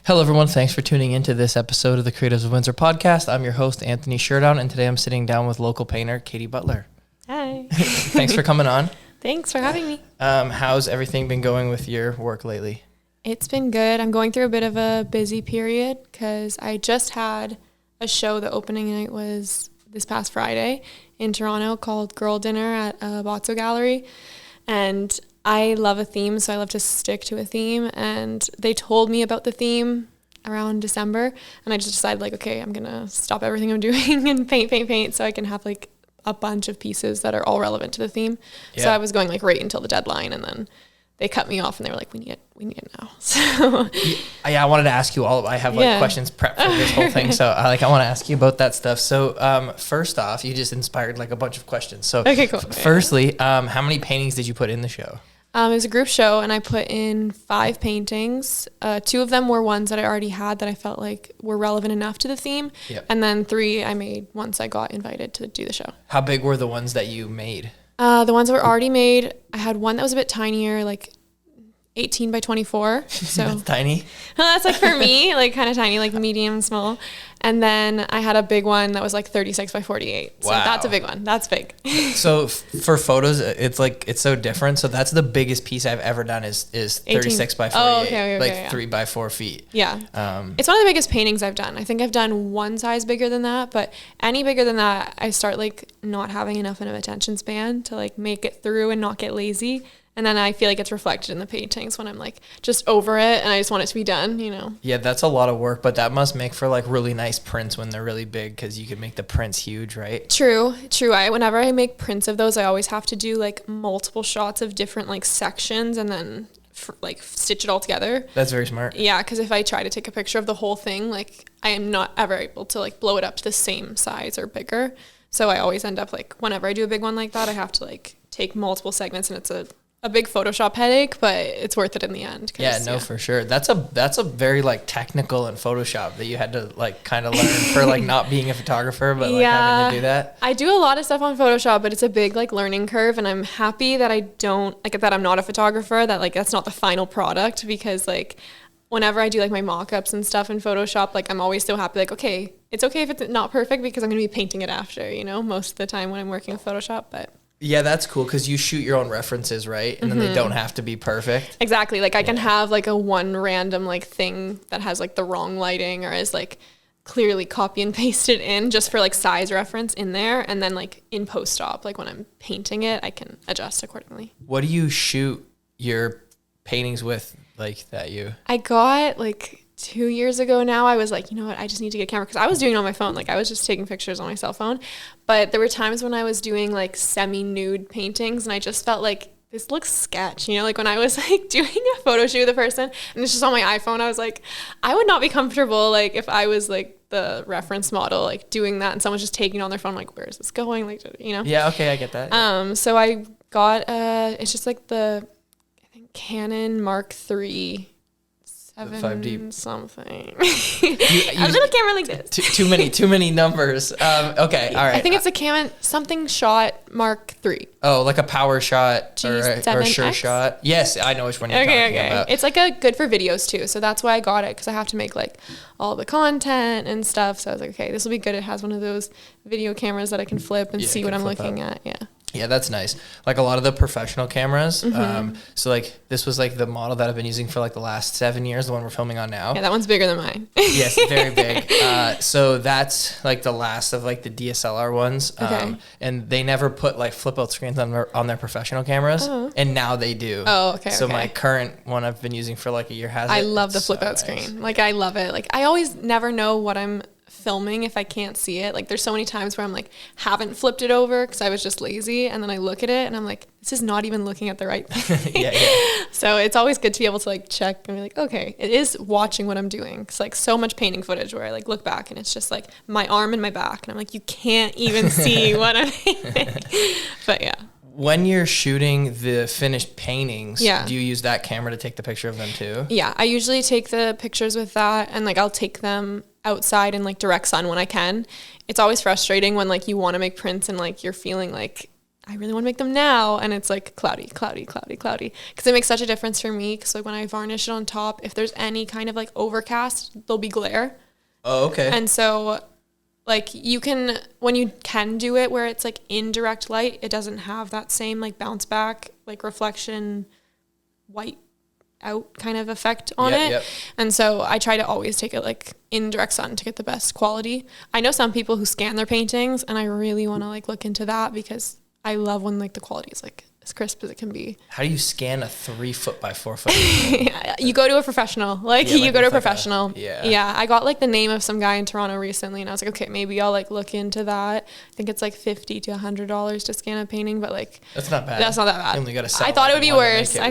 Hello, everyone. Thanks for tuning into this episode of the Creatives of Windsor Podcast. I'm your host, Anthony Sherdown, and today I'm sitting down with local painter, Katie Butler. Hi. Thanks for coming on. Thanks for having me. How's everything been going with your work lately? It's been good. I'm going through a bit of a busy period because I just had a show. The opening night was this past Friday in Toronto called Girl Dinner at Butler Gallery. And I love a theme, so I love to stick to a theme. And they told me about the theme around December, and I just decided, like, okay, I'm going to stop everything I'm doing and paint so I can have, like, a bunch of pieces that are all relevant to the theme. Yeah. So I was going, like, right until the deadline, and then they cut me off, and they were like, we need it now. So I wanted to ask you all. I have questions prepped for this whole thing, so I want to ask you about that stuff. So first off, you just inspired like a bunch of questions. So okay, cool. Firstly, how many paintings did you put in the show? It was a group show, and I put in 5 paintings. 2 of them were ones that I already had that I felt like were relevant enough to the theme. Yep. And then 3 I made once I got invited to do the show. How big were the ones that you made? The ones that were already made, I had one that was a bit tinier, like 18 by 24. So that's tiny. That's like for me, like kind of tiny, like medium, small. And then I had a big one that was like 36 by 48. So that's a big one. That's big. So for photos, it's so different. So that's the biggest piece I've ever done is 36 by 48, okay, 3 by 4 feet. Yeah. It's one of the biggest paintings I've done. I think I've done one size bigger than that, but any bigger than that, I start like not having enough of an attention span to like make it through and not get lazy. And then I feel like it's reflected in the paintings when I'm like just over it and I just want it to be done, you know? Yeah, that's a lot of work, but that must make for like really nice prints when they're really big because you can make the prints huge, right? True. Whenever I make prints of those, I always have to do like multiple shots of different like sections and then like stitch it all together. That's very smart. Yeah, because if I try to take a picture of the whole thing, like I am not ever able to like blow it up to the same size or bigger. So I always end up like whenever I do a big one like that, I have to like take multiple segments and it's a big Photoshop headache, but it's worth it in the end. Yeah, for sure. That's a very like technical in Photoshop that you had to like kind of learn for like not being a photographer, but like having to do that. I do a lot of stuff on Photoshop, but it's a big like learning curve, and I'm happy that that I'm not a photographer, that like that's not the final product, because like whenever I do like my mock-ups and stuff in Photoshop, like I'm always so happy, like, okay, it's okay if it's not perfect because I'm going to be painting it after, you know, most of the time when I'm working with Photoshop, but... Yeah, that's cool because you shoot your own references, right? And then they don't have to be perfect. Exactly. Like I can have like a one random like thing that has like the wrong lighting or is like clearly copy and pasted in just for like size reference in there. And then like in post-op, like when I'm painting it, I can adjust accordingly. What do you shoot your paintings with like that I got like 2 years ago now, I was like, you know what, I just need to get a camera because I was doing it on my phone. Like I was just taking pictures on my cell phone. But there were times when I was doing like semi-nude paintings and I just felt like this looks sketch, you know, like when I was like doing a photo shoot with a person and it's just on my iPhone, I was like, I would not be comfortable like if I was like the reference model like doing that and someone's just taking it on their phone, like where is this going, like, you know? Yeah, okay, I get that. So I got it's just like the I think Canon Mark III 5D something. A little camera like this. Too many numbers. Okay, all right. I think it's a Canon something shot Mark III. Oh, like a power shot or a sure X? shot. Yes, I know which one you're talking about. It's like a good for videos too, so that's why I got it because I have to make like all the content and stuff. So I was like, okay, this will be good. It has one of those video cameras that I can flip and see what I'm looking at. Yeah. Yeah, that's nice. Like a lot of the professional cameras. So like this was like the model that I've been using for like the last 7 years, the one we're filming on now. Yeah, that one's bigger than mine. Yes, very big. So that's like the last of like the DSLR ones. Okay. And they never put like flip out screens on their professional cameras. And now they do. Oh, okay. So my current one I've been using for like a year has I love the flip out screen. Like I love it. Like I always never know what I'm filming if I can't see it. Like there's so many times where I'm like haven't flipped it over because I was just lazy, and then I look at it and I'm like, this is not even looking at the right thing. yeah. So it's always good to be able to like check and be like, okay, it is watching what I'm doing. It's like so much painting footage where I like look back and it's just like my arm and my back and I'm like, you can't even see what I'm painting. But yeah. When you're shooting the finished paintings, do you use that camera to take the picture of them too? Yeah, I usually take the pictures with that, and like I'll take them outside in like direct sun when I can. It's always frustrating when like you want to make prints and like you're feeling like I really want to make them now. And it's like cloudy. Because it makes such a difference for me. Because like when I varnish it on top, if there's any kind of like overcast, there'll be glare. Oh, okay. And so like you can, when you can do it where it's like indirect light, it doesn't have that same like bounce back, like reflection, white out kind of effect on it. Yep. And so I try to always take it like in direct sun to get the best quality. I know some people who scan their paintings, and I really want to like look into that because I love when like the quality is like as crisp as it can be. How do you scan a 3 foot by 4 foot? You go to a professional. You go to a professional. Yeah. I got like the name of some guy in Toronto recently, and I was like, okay, maybe I'll like look into that. I think it's like $50 to $100 to scan a painting, but like that's not bad. That's not that bad. You only gotta sell I thought it would be worse. Yeah.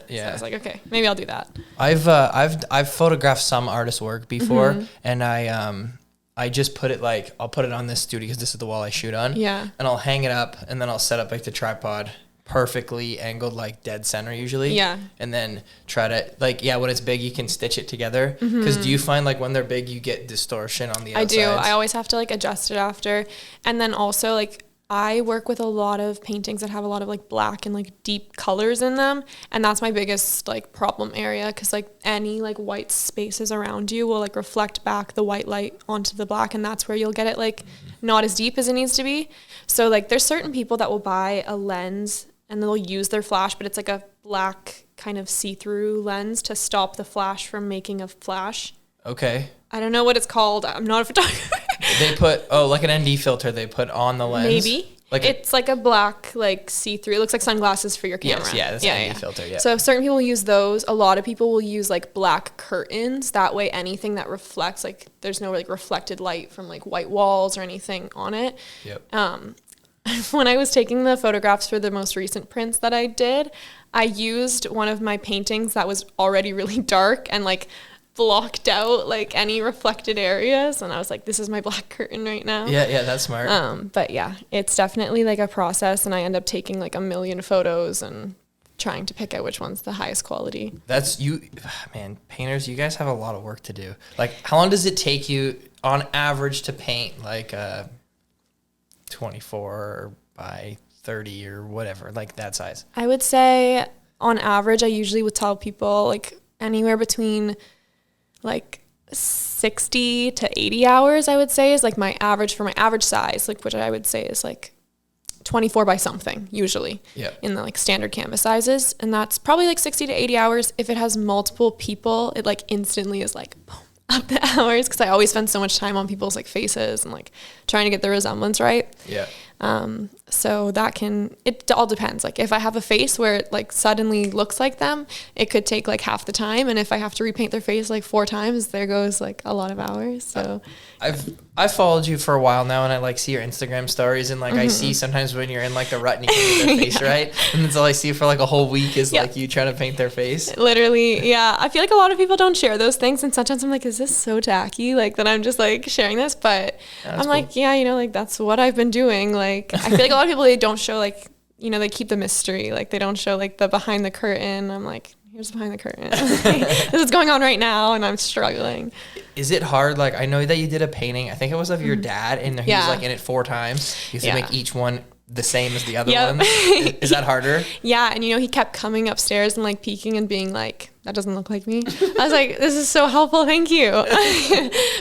So I was like, okay, maybe I'll do that. I've photographed some artist work before, and I just put it like, I'll put it on this studio because this is the wall I shoot on. Yeah. And I'll hang it up, and then I'll set up like the tripod perfectly angled, like dead center usually. Yeah. And then try to like, when it's big, you can stitch it together. Because do you find like when they're big, you get distortion on the outsides? I do. I always have to like adjust it after. And then also like I work with a lot of paintings that have a lot of like black and like deep colors in them. And that's my biggest like problem area, because like any like white spaces around you will like reflect back the white light onto the black, and that's where you'll get it like not as deep as it needs to be. So like there's certain people that will buy a lens and they'll use their flash, but it's like a black kind of see-through lens to stop the flash from making a flash. Okay. I don't know what it's called. I'm not a photographer. They put, like an ND filter they put on the lens. Maybe. Like it's like a black, like see-through. It looks like sunglasses for your camera. Yes, that's an ND filter, yeah. So certain people use those. A lot of people will use like black curtains. That way anything that reflects, like there's no like reflected light from like white walls or anything on it. Yep. When I was taking the photographs for the most recent prints that I did, I used one of my paintings that was already really dark and like blocked out like any reflected areas, and I was like, this is my black curtain right now. Yeah, that's smart. But yeah, it's definitely like a process, and I end up taking like a million photos and trying to pick out which one's the highest quality. That's you, man, painters, you guys have a lot of work to do. Like how long does it take you on average to paint like 24 by 30 or whatever, like that size? I would say on average, I usually would tell people like anywhere between like 60 to 80 hours, I would say, is like my average for my average size, like which I would say is like 24 by something usually. Yep. In the like standard canvas sizes. And that's probably like 60 to 80 hours. If it has multiple people, it like instantly is like boom, up the hours, because I always spend so much time on people's like faces and like trying to get the resemblance right. Yeah. So it all depends. Like if I have a face where it like suddenly looks like them, it could take like half the time. And if I have to repaint their face like 4 times, there goes like a lot of hours. So I've followed you for a while now, and I like see your Instagram stories, and like I see sometimes when you're in like the rut and you can paint their face right, and that's all I see for like a whole week is like you trying to paint their face. Literally, yeah. I feel like a lot of people don't share those things, and sometimes I'm like, is this so tacky? Like that I'm just like sharing this, but I'm cool. Like, yeah, like that's what I've been doing. Like I feel like a lot of people, they don't show like, they keep the mystery. Like they don't show like the behind the curtain. I'm like, here's behind the curtain. This is going on right now, and I'm struggling. Is it hard? Like I know that you did a painting, I think it was of your dad, and he was like in it 4 times. You have to make each one the same as the other one. Is that harder? Yeah, and he kept coming upstairs and like peeking and being like, that doesn't look like me. I was like, this is so helpful, thank you.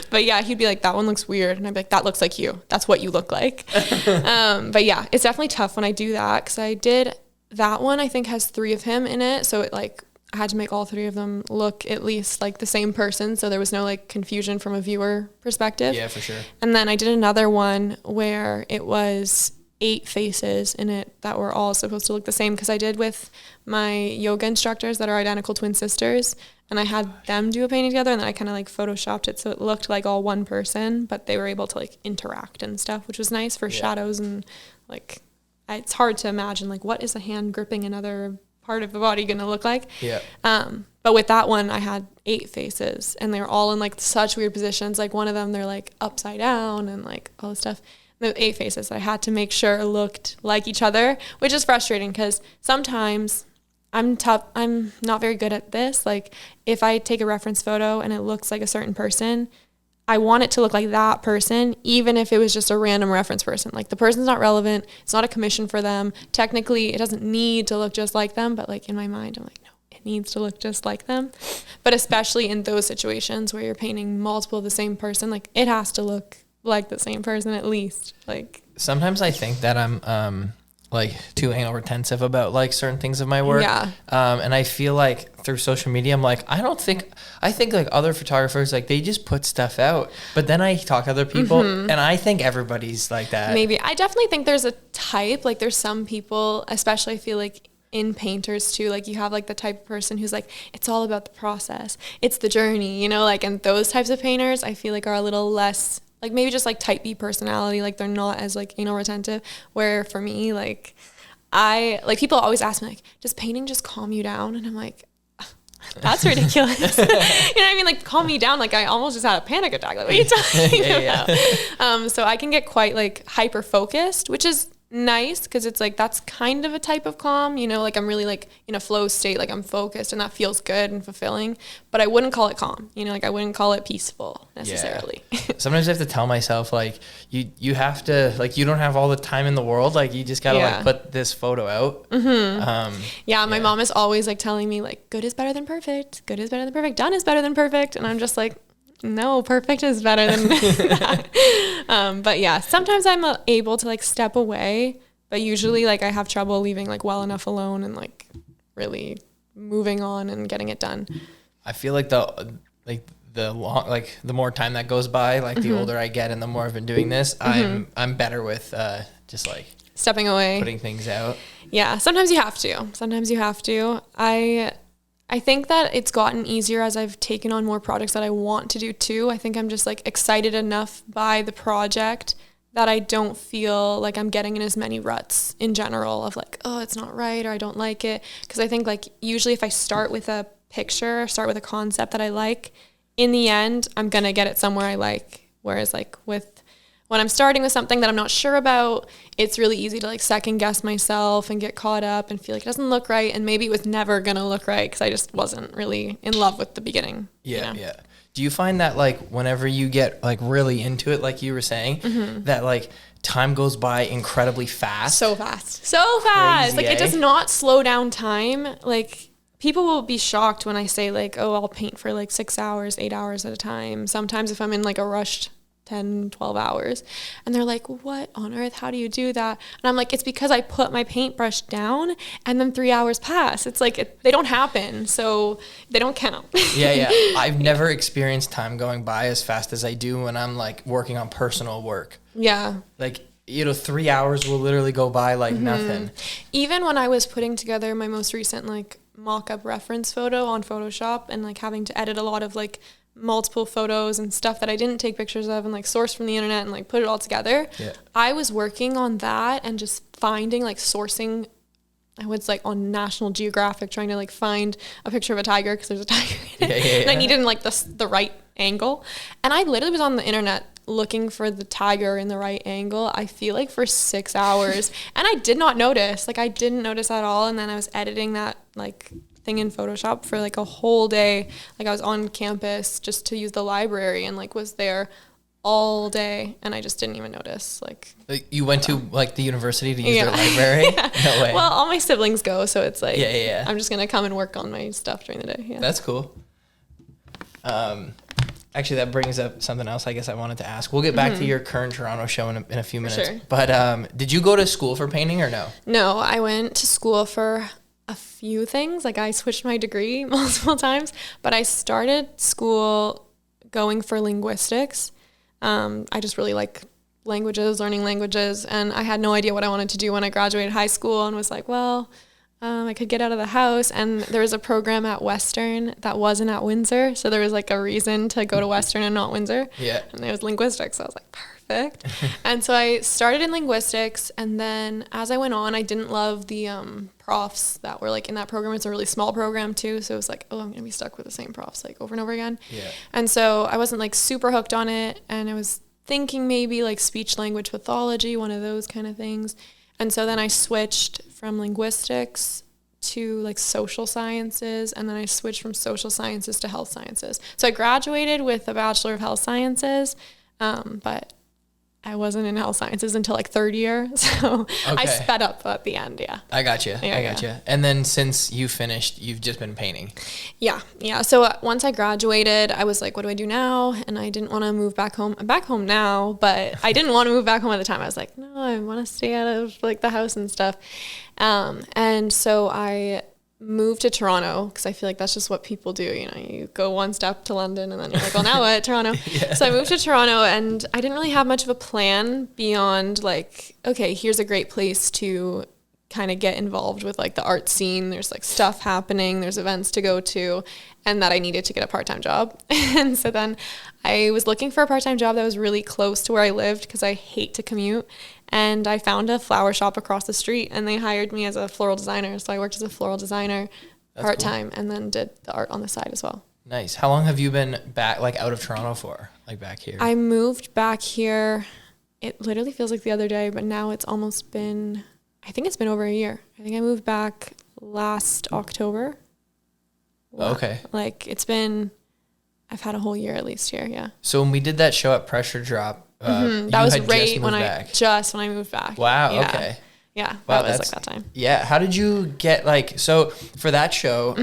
But yeah, he'd be like, that one looks weird, and I'd be like, that looks like you. That's what you look like. But yeah, it's definitely tough when I do that, because I did that one. I think has 3 of him in it, so it like I had to make all 3 of them look at least like the same person, so there was no like confusion from a viewer perspective. Yeah, for sure. And then I did another one where it was 8 faces in it that were all supposed to look the same, because I did with my yoga instructors that are identical twin sisters, and I had them do a painting together, and then I kind of like photoshopped it so it looked like all one person, but they were able to like interact and stuff, which was nice for shadows, and like it's hard to imagine like what is a hand gripping another part of the body gonna look like. Yeah. But with that one, I had 8 faces, and they were all in like such weird positions. Like one of them, they're like upside down and like all this stuff. The 8 faces, I had to make sure it looked like each other, which is frustrating because sometimes I'm not very good at this. Like if I take a reference photo and it looks like a certain person, I want it to look like that person, even if it was just a random reference person. Like the person's not relevant. It's not a commission for them. Technically, it doesn't need to look just like them. But like in my mind, I'm like, no, it needs to look just like them. But especially in those situations where you're painting multiple of the same person, like it has to look like the same person at least. Like sometimes I think that I'm like too anal retentive about like certain things of my work. Yeah. And I feel like through social media, I'm like, I think like other photographers, like they just put stuff out, but then I talk to other people and I think everybody's like that. Maybe. I definitely think there's a type, like there's some people, especially I feel like in painters too, like you have like the type of person who's like, it's all about the process. It's the journey, you know, like, and those types of painters I feel like are a little less, like maybe just like type B personality, like they're not as like anal retentive, where for me, like people always ask me like, does painting just calm you down? And I'm like, that's ridiculous. You know what I mean? Like calm me down. Like I almost just had a panic attack. Like what are you talking about? So I can get quite like hyper focused, which is nice because it's like that's kind of a type of calm, you know, like I'm really like in a flow state, like I'm focused and that feels good and fulfilling, but I wouldn't call it calm, you know, like I wouldn't call it peaceful necessarily. Sometimes I have to tell myself like you have to, like you don't have all the time in the world, like you just gotta like put this photo out. My mom is always like telling me like good is better than perfect, done is better than perfect, and I'm just like, no, perfect is better than that. But yeah, sometimes I'm able to like step away, but usually like I have trouble leaving like well enough alone and like really moving on and getting it done. I feel like the more time that goes by, like the older I get and the more I've been doing this, I'm better with just like stepping away, putting things out. Yeah, sometimes you have to. I think that it's gotten easier as I've taken on more projects that I want to do too. I think I'm just like excited enough by the project that I don't feel like I'm getting in as many ruts in general of like, oh, it's not right or I don't like it. Because I think like usually if I start with a picture, start with a concept that I like, in the end, I'm going to get it somewhere I like. Whereas like when I'm starting with something that I'm not sure about, it's really easy to like second guess myself and get caught up and feel like it doesn't look right. And maybe it was never going to look right because I just wasn't really in love with the beginning. Yeah, you know? Yeah. Do you find that like whenever you get like really into it, like you were saying, that like time goes by incredibly fast? So fast. Crazy, like it does not slow down time. Like people will be shocked when I say like, oh, I'll paint for like 6 hours, 8 hours at a time. Sometimes if I'm in like a rushed 10, 12 hours. And they're like, what on earth? How do you do that? And I'm like, it's because I put my paintbrush down and then 3 hours pass. It's like, they don't happen. So they don't count. Yeah. I've never experienced time going by as fast as I do when I'm like working on personal work. Yeah. Like, you know, 3 hours will literally go by like nothing. Even when I was putting together my most recent like mock-up reference photo on Photoshop and like having to edit a lot of like multiple photos and stuff that I didn't take pictures of and like source from the internet and like put it all together. Yeah. I was working on that and just finding like sourcing. I was like on National Geographic trying to like find a picture of a tiger because there's a tiger in it. And I needed like the right angle. And I literally was on the internet looking for the tiger in the right angle, I feel like for 6 hours. And I did not notice. Like I didn't notice at all. And then I was editing that like thing in Photoshop for like a whole day. Like I was on campus just to use the library and like was there all day and I just didn't even notice. Like you went to like the university to use their library? Yeah. No way. Well, all my siblings go, so it's like yeah. I'm just gonna come and work on my stuff during the day. Yeah. That's cool. Actually, that brings up something else I guess I wanted to ask. We'll get back to your current Toronto show in a few minutes. Sure. But did you go to school for painting or no? No, I went to school for a few things. Like I switched my degree multiple times, but I started school going for linguistics. I just really like languages, learning languages, and I had no idea what I wanted to do when I graduated high school and was like, well, I could get out of the house, and there was a program at Western that wasn't at Windsor, so there was like a reason to go to Western and not Windsor. Yeah. And it was linguistics, so I was like, perfect. And so I started in linguistics, and then as I went on, I didn't love the profs that were like in that program. It's a really small program too, so it was like, oh, I'm gonna be stuck with the same profs like over and over again. Yeah. And so I wasn't like super hooked on it, and I was thinking maybe like speech language pathology, one of those kind of things. And so then I switched from linguistics to like social sciences, and then I switched from social sciences to health sciences. So I graduated with a Bachelor of Health Sciences, but I wasn't in health sciences until like third year. So I sped up at the end. Yeah. I got you. I got you. And then since you finished, you've just been painting. Yeah. Yeah. So once I graduated, I was like, what do I do now? And I didn't want to move back home. I'm back home now, but I didn't want to move back home at the time. I was like, no, I want to stay out of like the house and stuff. And so I moved to Toronto because I feel like that's just what people do. You know, you go one step to London and then you're like, well, now what? Toronto. Yeah. So I moved to Toronto, and I didn't really have much of a plan beyond like, okay, here's a great place to kind of get involved with like the art scene. There's like stuff happening, there's events to go to, and that I needed to get a part-time job. And so then I was looking for a part-time job that was really close to where I lived because I hate to commute. And I found a flower shop across the street, and they hired me as a floral designer. So I worked as a floral designer part-time, cool. And then did the art on the side as well. Nice. How long have you been back, like out of Toronto for, like back here? I moved back here, it literally feels like the other day, but now it's almost been, I think it's been over a year. I think I moved back last October. Okay. Like it's been, I've had a whole year at least here, yeah. So when we did that show at Pressure Drop, that was right when I moved back. Wow. Yeah. Okay. Yeah. Wow, that was like that time. Yeah. How did you get like, so for that show,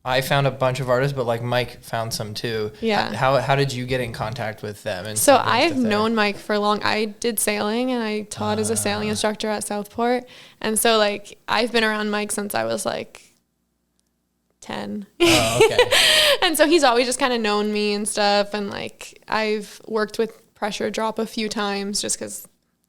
I found a bunch of artists, but like Mike found some too. Yeah. How did you get in contact with them? And so I've known Mike for long. I did sailing, and I taught as a sailing instructor at Southport. And so like, I've been around Mike since I was like 10. Oh, okay. And so he's always just kind of known me and stuff. And like, I've worked with Pressure Drop a few times just because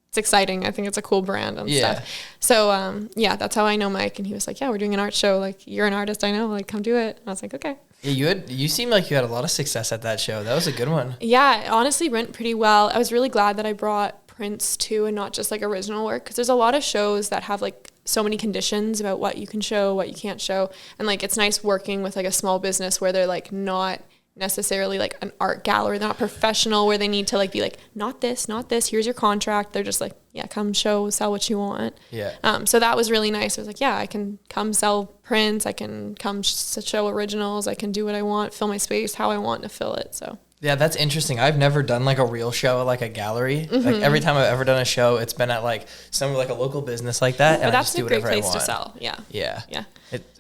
it's exciting. I think it's a cool brand and stuff. So yeah, that's how I know Mike. And he was like, yeah, we're doing an art show. Like, you're an artist, I know. Like, come do it. And I was like, okay. Yeah, you seem like you had a lot of success at that show. That was a good one. Yeah, it honestly went pretty well. I was really glad that I brought prints too, and not just like original work, because there's a lot of shows that have like so many conditions about what you can show, what you can't show. And like, it's nice working with like a small business where they're like not necessarily like an art gallery, they're not professional, where they need to like be like, not this, here's your contract. They're just like, yeah, come sell what you want. Yeah. So that was really nice. I was like, yeah, I can come sell prints, I can come show originals, I can do what I want, fill my space how I want to fill it. So yeah, that's interesting. I've never done like a real show at like a gallery. Like every time I've ever done a show, it's been at like some like a local business like that. But that's a great place to sell. Yeah. Yeah. Yeah.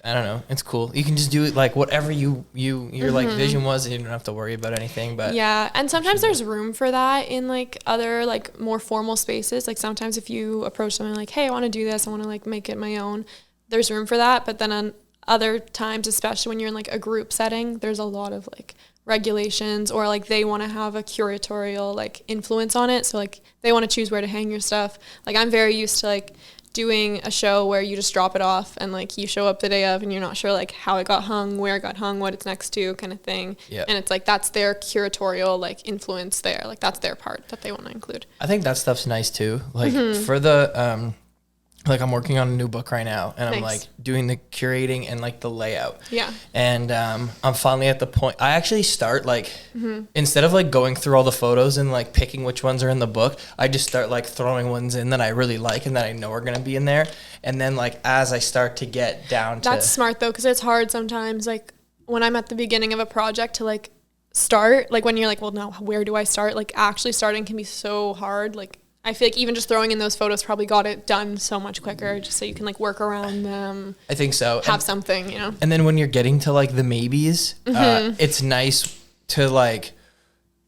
I don't know. It's cool. You can just do it like whatever your like vision was, and you don't have to worry about anything. But yeah, and sometimes there's room for that in like other like more formal spaces. Like sometimes if you approach someone like, hey, I want to do this, I want to like make it my own, there's room for that. But then on other times, especially when you're in like a group setting, there's a lot of like regulations, or like they want to have a curatorial like influence on it. So like they want to choose where to hang your stuff. Like I'm very used to like doing a show where you just drop it off and like you show up the day of and you're not sure like how it got hung, where it got hung, what it's next to, kind of thing. Yep. And it's like that's their curatorial like influence there. Like that's their part that they want to include. I think that stuff's nice too. Like for the like I'm working on a new book right now, and I'm like doing the curating and like the layout. Yeah. And I'm finally at the point, I actually start like, instead of like going through all the photos and like picking which ones are in the book, I just start like throwing ones in that I really like and that I know are going to be in there. And then like, as I start to get down to... That's smart though, because it's hard sometimes, like when I'm at the beginning of a project to like start, like when you're like, well, now where do I start? Like actually starting can be so hard. Like I feel like even just throwing in those photos probably got it done so much quicker, just so you can like work around them. I think so. Have something, you know? And then when you're getting to like the maybes, it's nice to like,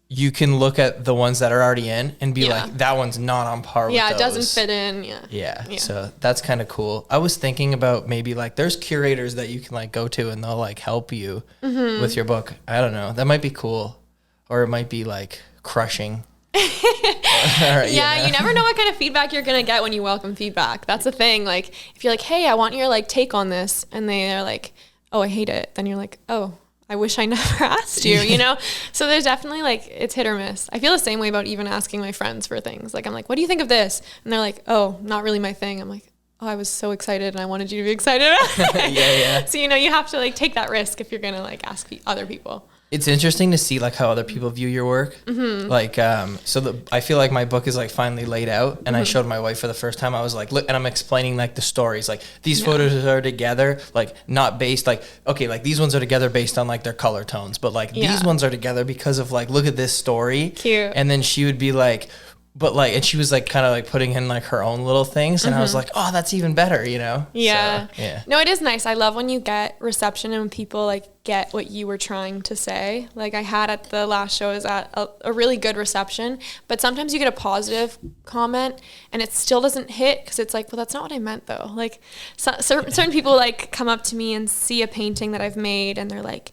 you can look at the ones that are already in and be like, that one's not on par with those. Yeah, it doesn't fit in. Yeah. So that's kind of cool. I was thinking about maybe like there's curators that you can like go to and they'll like help you with your book. I don't know. That might be cool. Or it might be like crushing. You never know what kind of feedback you're gonna get when you welcome feedback. That's the thing. Like if you're like, hey, I want your like take on this, and they're like, oh, I hate it, then you're like, oh, I wish I never asked you, you know? So there's definitely like, it's hit or miss. I feel the same way about even asking my friends for things. Like I'm like, what do you think of this? And they're like, oh, not really my thing. I'm like, oh, I was so excited and I wanted you to be excited about it. Yeah. So you know, you have to like take that risk if you're gonna like ask other people. It's interesting to see like how other people view your work. Mm-hmm. Like, I feel like my book is like finally laid out, and mm-hmm. I showed my wife for the first time. I was like, look, and I'm explaining like the stories, like these photos are together, like not based like, okay, like these ones are together based on like their color tones, but like these ones are together because of like, look at this story. Cute. And then she would be like, but like, and she was like kind of like putting in like her own little things, and I was like, oh, that's even better, you know? Yeah. So, yeah. No, it is nice. I love when you get reception and when people like get what you were trying to say. Like I had at the last show is at a really good reception, but sometimes you get a positive comment and it still doesn't hit because it's like, well, that's not what I meant though. Like certain people like come up to me and see a painting that I've made and they're like,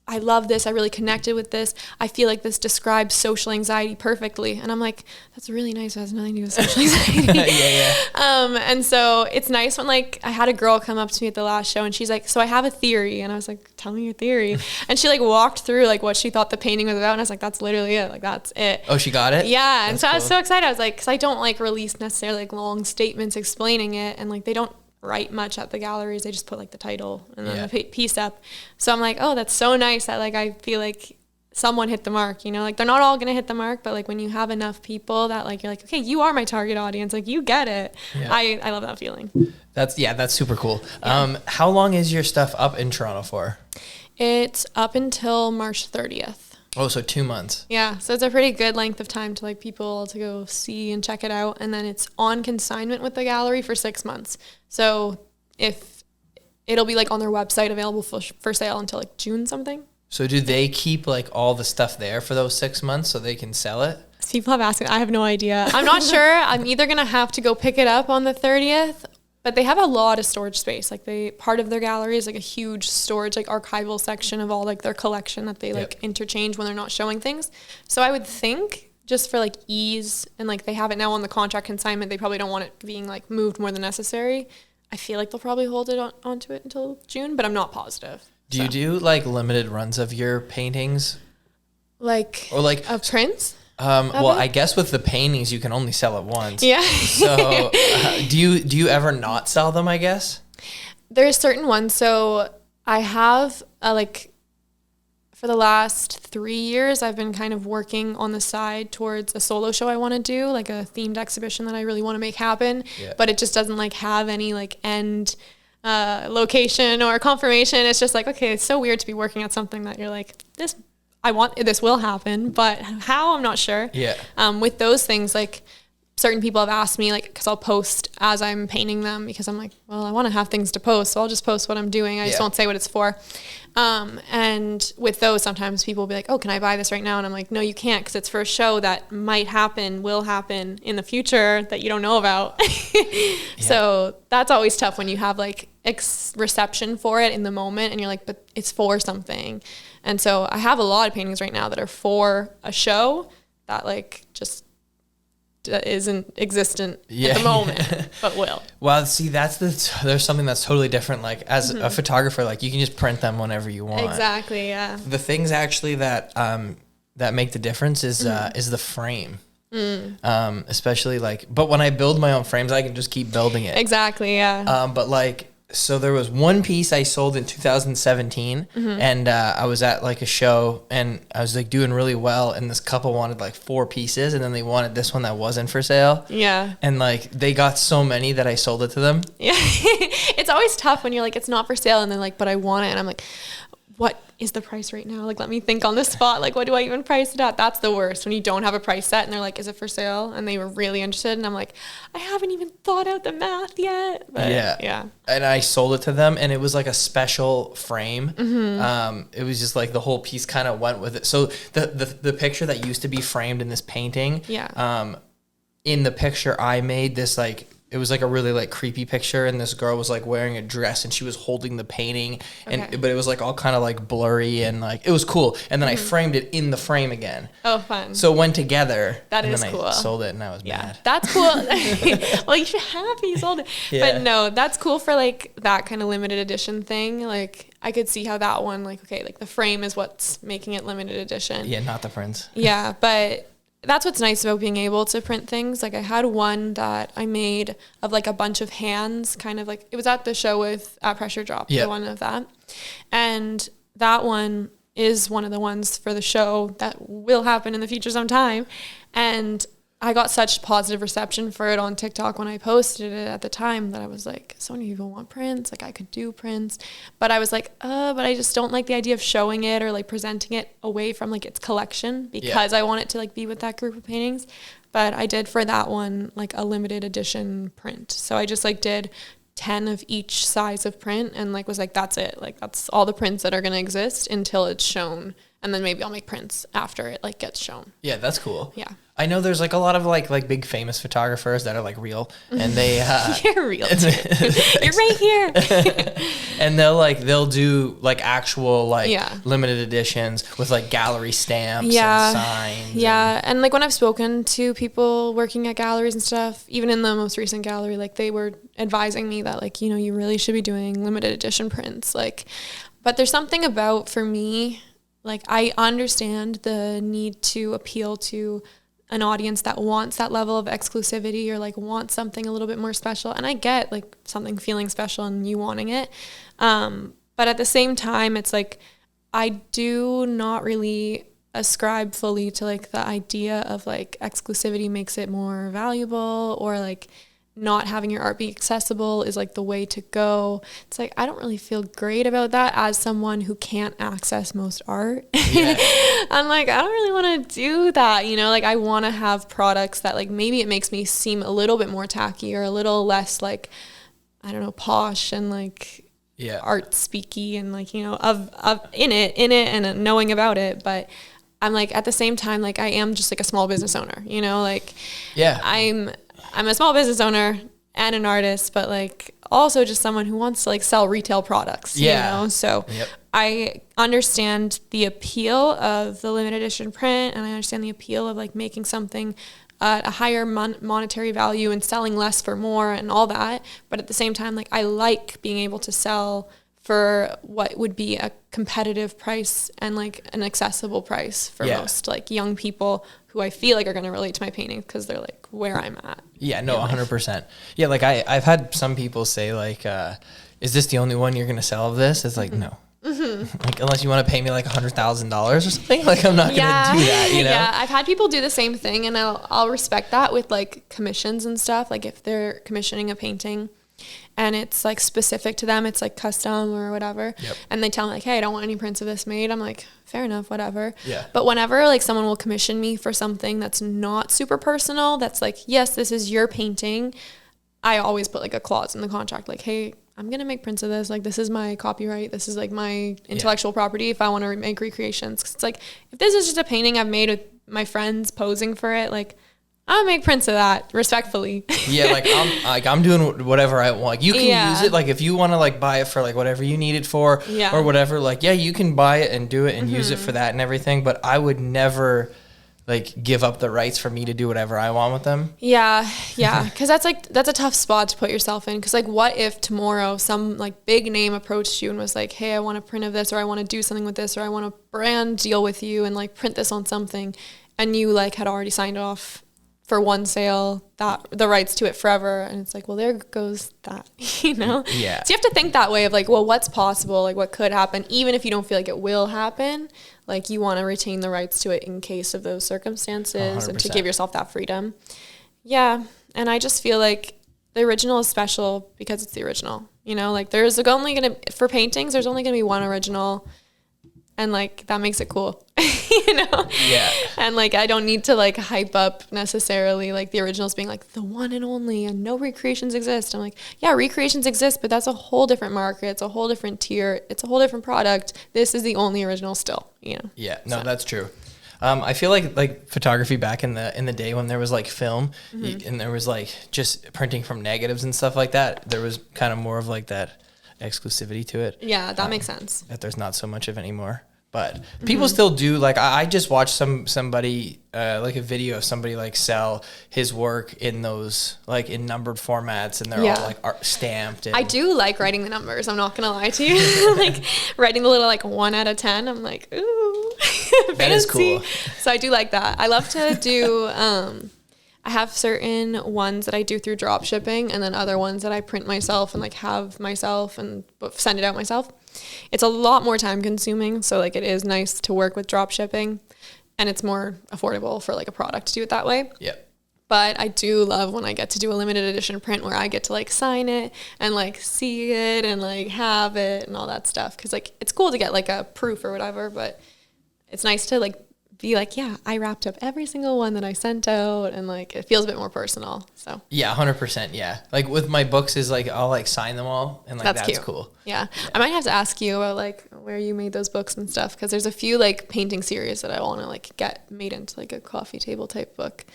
I love this. I really connected with this. I feel like this describes social anxiety perfectly. And I'm like, that's really nice. It has nothing to do with social anxiety. And so it's nice when like I had a girl come up to me at the last show and she's like, so I have a theory. And I was like, tell me your theory. And she like walked through like what she thought the painting was about. And I was like, that's literally it. Like, that's it. Oh, she got it? Yeah. And so cool. I was so excited. I was like, cause I don't like release necessarily like long statements explaining it. And like, they don't write much at the galleries. They just put like the title and then the piece up. So I'm like, oh, that's so nice that like I feel like someone hit the mark, you know, like they're not all gonna hit the mark, but like when you have enough people that like you're like, okay, you are my target audience, like you get it. I love that feeling. That's super cool. How long is your stuff up in Toronto for? It's up until March 30th. Oh, so 2 months. Yeah, so it's a pretty good length of time to like people to go see and check it out, and then it's on consignment with the gallery for 6 months. So if it'll be like on their website available for sale until like June something. So do they keep like all the stuff there for those 6 months so they can sell it? People have asked me. I have no idea. I'm not sure. I'm either gonna have to go pick it up on the 30th. But they have a lot of storage space. Like part of their gallery is like a huge storage, like archival section of all like their collection that they like interchange when they're not showing things. So I would think just for like ease and like they have it now on the contract consignment, they probably don't want it being like moved more than necessary. I feel like they'll probably hold it onto it until June, but I'm not positive. Do you do like limited runs of your paintings? Like, or like of prints? Well, I guess with the paintings, you can only sell it once. Yeah. So do you ever not sell them, I guess? There's certain ones. So I have like for the last 3 years, I've been kind of working on the side towards a solo show I want to do, like a themed exhibition that I really want to make happen. Yeah. But it just doesn't like have any like end location or confirmation. It's just like, okay, it's so weird to be working at something that you're like, this will happen, but how, I'm not sure. Yeah. With those things, like certain people have asked me, like, because I'll post as I'm painting them because I'm like, well, I want to have things to post, so I'll just post what I'm doing. I just won't say what it's for. And with those, sometimes people will be like, oh, can I buy this right now? And I'm like, no, you can't, because it's for a show that might happen, will happen in the future that you don't know about. So that's always tough when you have like reception for it in the moment and you're like, but it's for something. And so I have a lot of paintings right now that are for a show that like just isn't existent at the moment, but will. Well, see, there's something that's totally different. Like as a photographer, like you can just print them whenever you want. Exactly. Yeah. The things actually that make the difference is the frame. Especially like, but when I build my own frames, I can just keep building it. Exactly. Yeah. But like, so there was one piece I sold in 2017 and I was at like a show and I was like doing really well, and this couple wanted like 4 pieces and then they wanted this one that wasn't for sale. Yeah. And like they got so many that I sold it to them. Yeah. It's always tough when you're like, it's not for sale, and they're like, but I want it. And I'm like, what is the price right now? Like, let me think on the spot. Like, what do I even price it at? That's the worst, when you don't have a price set and they're like, is it for sale? And they were really interested. And I'm like, I haven't even thought out the math yet. But yeah. And I sold it to them, and it was like a special frame. It was just like the whole piece kind of went with it. So the picture that used to be framed in this painting, in the picture I made this like, it was like a really like creepy picture, and this girl was like wearing a dress and she was holding the painting, but it was like all kind of like blurry and like it was cool. And then I framed it in the frame again. Oh, fun! So it went together. That is cool. I sold it and I was mad. That's cool. Well, you should be happy you sold it. Yeah. But no, that's cool for like that kind of limited edition thing. Like I could see how that one, like, okay, like the frame is what's making it limited edition. Yeah, not the prints. Yeah, but that's what's nice about being able to print things. Like I had one that I made of like a bunch of hands, kind of like, it was at the show with Pressure Drop, the one of that. And that one, is one of the ones for the show that will happen in the future sometime. And I got such positive reception for it on TikTok when I posted it at the time that I was like, so many people want prints. Like I could do prints, but I was like, but I just don't like the idea of showing it or like presenting it away from like its collection, because I want it to like be with that group of paintings. But I did for that one, like a limited edition print. So I just like did 10 of each size of print and like was like, that's it. Like that's all the prints that are going to exist until it's shown. And then maybe I'll make prints after it like gets shown. Yeah, that's cool. Yeah. I know there's like a lot of like big famous photographers that are like real, and they you're real too. You're right here. And they'll do like actual like limited editions with like gallery stamps and signs. Yeah. And like when I've spoken to people working at galleries and stuff, even in the most recent gallery, like they were advising me that like, you know, you really should be doing limited edition prints. Like, but there's something about, for me, like I understand the need to appeal to an audience that wants that level of exclusivity or like wants something a little bit more special. And I get like something feeling special and you wanting it. But at the same time, it's like, I do not really ascribe fully to like the idea of like exclusivity makes it more valuable, or like not having your art be accessible is like the way to go. It's like, I don't really feel great about that as someone who can't access most art. Yeah. I'm like, I don't really want to do that. You know, like I want to have products that like, maybe it makes me seem a little bit more tacky or a little less like, I don't know, posh and like art speaky and like, you know, of in it and knowing about it. But I'm like, at the same time, like I am just like a small business owner, you know, like I'm a small business owner and an artist, but like also just someone who wants to like sell retail products, you know? So I understand the appeal of the limited edition print, and I understand the appeal of like making something a higher monetary value and selling less for more and all that. But at the same time, like I like being able to sell for what would be a competitive price and like an accessible price for most like young people who I feel like are going to relate to my paintings because they're like where I'm at. Yeah, no, 100%. Yeah, like I've had some people say like, is this the only one you're going to sell of this? It's like, no. Like unless you want to pay me like $100,000 or something, like I'm not going to do that, you know? Yeah, I've had people do the same thing, and I'll respect that with like commissions and stuff. Like if they're commissioning a painting and it's like specific to them, it's like custom or whatever. And they tell me like, hey, I don't want any prints of this made. I'm like, fair enough, whatever. But whenever like someone will commission me for something that's not super personal, that's like, yes, this is your painting, I always put like a clause in the contract, like, hey, I'm going to make prints of this. Like, this is my copyright. This is like my intellectual property if I want to make recreations. 'Cause it's like, if this is just a painting I've made with my friends posing for it, like, I'll make prints of that respectfully. Yeah, I'm doing whatever I want. You can use it, like if you want to like buy it for like whatever you need it for, or whatever. Like you can buy it and do it and use it for that and everything. But I would never like give up the rights for me to do whatever I want with them. Yeah, because that's a tough spot to put yourself in. Because like, what if tomorrow some like big name approached you and was like, hey, I want a print of this, or I want to do something with this, or I want a brand deal with you and like print this on something, and you like had already signed off for one sale that the rights to it forever, and it's like, well, there goes that, you know? Yeah. So you have to think that way of like, well, what's possible, like what could happen, even if you don't feel like it will happen. Like you want to retain the rights to it in case of those circumstances 100%. And to give yourself that freedom. Yeah. And I just feel like the original is special because it's the original, you know, like there's only going to, for paintings, there's only going to be one original, and like that makes it cool, you know? Yeah. And like I don't need to like hype up necessarily like the originals being like the one and only and no recreations exist. I'm like, yeah, recreations exist, but that's a whole different market. It's a whole different tier. It's a whole different product. This is the only original still, you know? Yeah, no, that's true. I feel like photography back in the day when there was like film and there was like just printing from negatives and stuff like that, there was kind of more of like that exclusivity to it. Yeah, that makes sense. That there's not so much of anymore. But people still do, like, I just watched somebody, like a video of somebody, like, sell his work in those, like, in numbered formats, and they're all, like, stamped. And I do like writing the numbers, I'm not going to lie to you. Like, writing the little, like, 1 out of 10, I'm like, ooh. That is cool. So I do like that. I love to do, I have certain ones that I do through drop shipping, and then other ones that I print myself and, like, have myself and send it out myself. it's a lot more time consuming. So like it is nice to work with drop shipping, and it's more affordable for like a product to do it that way. Yep. But I do love when I get to do a limited edition print where I get to like sign it and like see it and like have it and all that stuff. Cause like it's cool to get like a proof or whatever, but it's nice to like be like, yeah, I wrapped up every single one that I sent out, and like it feels a bit more personal. So yeah, 100%. Yeah, like with my books is like I'll like sign them all, and like that's cool. Yeah, I might have to ask you about like where you made those books and stuff, because there's a few like painting series that I want to like get made into like a coffee table type book.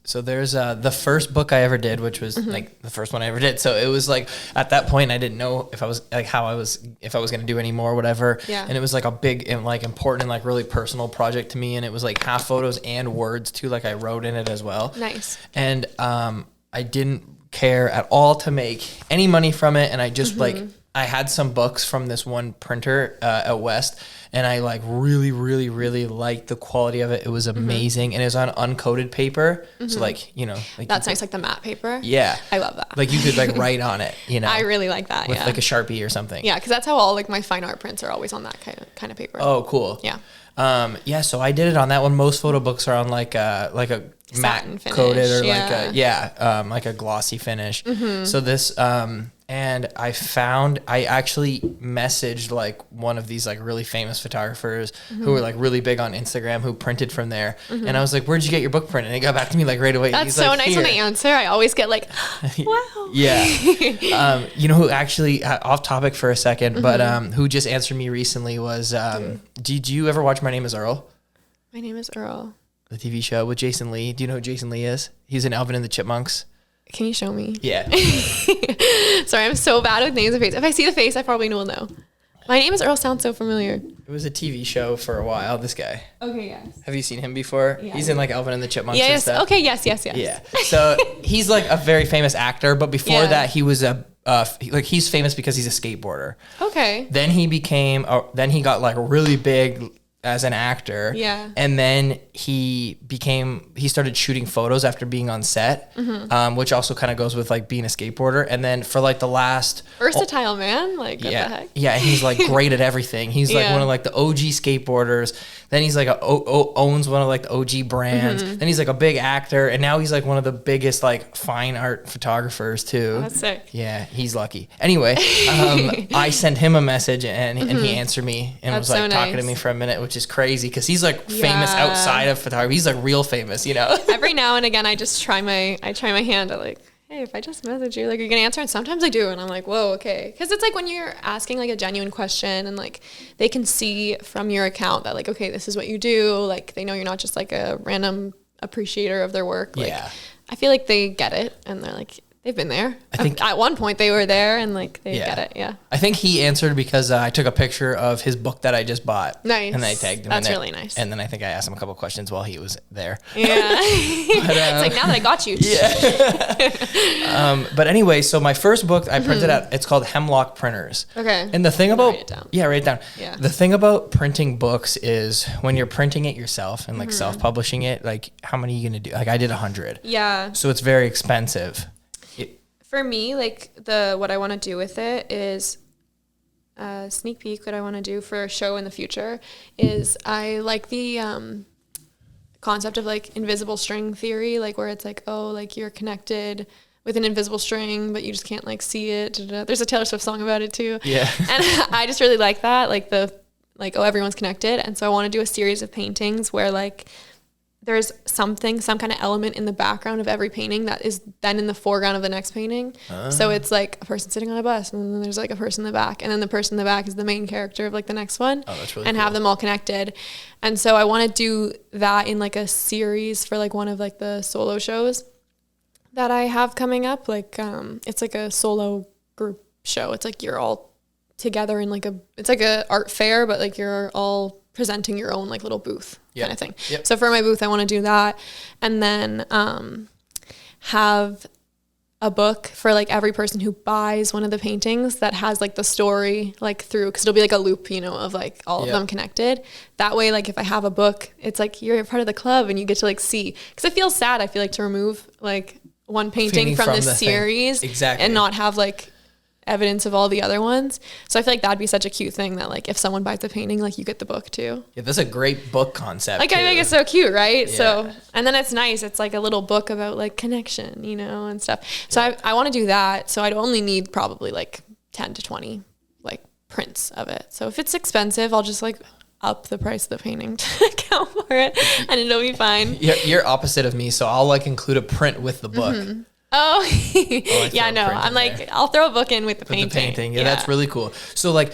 So there's the first book I ever did, which was like the first one I ever did. So it was like at that point I didn't know if I was like if I was gonna do any more or whatever. Yeah. And it was like a big and like important and like really personal project to me, and it was like half photos and words too. Like I wrote in it as well. Nice. And I didn't care at all to make any money from it, and I just like I had some books from this one printer out west, and I like really liked the quality of it. It was amazing, and it was on uncoated paper. So like, you know, like that's nice, like the matte paper. Yeah, I love that. Like you could like write on it, you know. I really like that. With like a Sharpie or something. Yeah, because that's how all like my fine art prints are always on that kind of paper. Oh, cool. Yeah. Yeah. So I did it on that one. Most photo books are on like a matte finish, coated or like a glossy finish. So this and I actually messaged like one of these like really famous photographers who were like really big on Instagram, who printed from there. And I was like, where'd you get your book printed? And he got back to me like right away. That's so like, nice when they answer. I always get like, wow. Yeah. You know who actually, off topic for a second, but who just answered me recently was, did you ever watch My Name is Earl? My Name is Earl. The TV show with Jason Lee. Do you know who Jason Lee is? He's in Alvin and the Chipmunks. Can you show me? Yeah. Sorry, I'm so bad with names and faces. If I see the face, I probably will know. My Name is Earl sounds so familiar. It was a TV show for a while, this guy. Okay, yes. Have you seen him before? Yeah. He's in like Alvin and the Chipmunks and stuff. Okay, yes. Yeah. So he's like a very famous actor, but before that he was he's famous because he's a skateboarder. Okay. Then he got like really big as an actor. Yeah. And then he started shooting photos after being on set, which also kind of goes with like being a skateboarder. And then for like the last versatile man, like what the heck? Yeah, and he's like great at everything. He's like one of like the OG skateboarders. Then he's like owns one of like the OG brands. Then he's like a big actor, and now he's like one of the biggest like fine art photographers too. Oh, that's sick. Yeah, he's lucky. Anyway, I sent him a message, and he answered me and was like talking to me for a minute, which is crazy because he's like famous outside of photography. He's like real famous, you know. Every now and again, I just try my hand at like, hey, if I just message you, like, you're gonna answer? And sometimes I do, and I'm like, whoa, okay. Because it's like when you're asking like a genuine question, and like they can see from your account that like, okay, this is what you do. Like they know you're not just like a random appreciator of their work. Like, I feel like they get it, and they're like, they've been there. I think at one point they were there, and like they get it. Yeah. I think he answered because I took a picture of his book that I just bought. Nice. And I tagged him. That's really nice. And then I think I asked him a couple questions while he was there. Yeah. But, it's like, now that I got you. Yeah. But anyway, so my first book I printed out, it's called Hemlock Printers. Okay. And the thing about write it down. Yeah, write it down. Yeah. The thing about printing books is when you're printing it yourself and like self-publishing it, like how many are you gonna do? Like I did 100. Yeah. So it's very expensive. For me, like what I want to do with it is a sneak peek. What I want to do for a show in the future is I like the concept of like invisible string theory, like where it's like, oh, like you're connected with an invisible string, but you just can't like see it. There's a Taylor Swift song about it too. Yeah. And I just really like that, like oh, everyone's connected. And so I want to do a series of paintings where like there's some kind of element in the background of every painting that is then in the foreground of the next painting. So it's like a person sitting on a bus, and then there's like a person in the back, and then the person in the back is the main character of like the next one. Oh, that's really and cool. Have them all connected. And so I want to do that in like a series for like one of like the solo shows that I have coming up. Like it's like a solo group show. It's like you're all together in like it's like a art fair, but like you're all presenting your own like little booth kind of thing. Yep. So for my booth, I want to do that. And then have a book for like every person who buys one of the paintings that has like the story like through, because it'll be like a loop, you know, of like all of them connected. That way, like if I have a book, it's like you're a part of the club and you get to like see, because it feels sad, I feel like, to remove like one painting from the series. Exactly. And not have like evidence of all the other ones. So I feel like that'd be such a cute thing that like if someone buys the painting, like you get the book too. Yeah, that's a great book concept. Like, too. I think it's so cute, right? Yeah. So, and then it's nice. It's like a little book about like connection, you know, and stuff. So I want to do that. So I'd only need probably like 10 to 20 like prints of it. So if it's expensive, I'll just like up the price of the painting to account for it, and it'll be fine. You're opposite of me, so I'll like include a print with the book. Mm-hmm. Oh, yeah, no, I'm like, there. I'll throw a book in with the painting. Yeah, that's really cool. So like,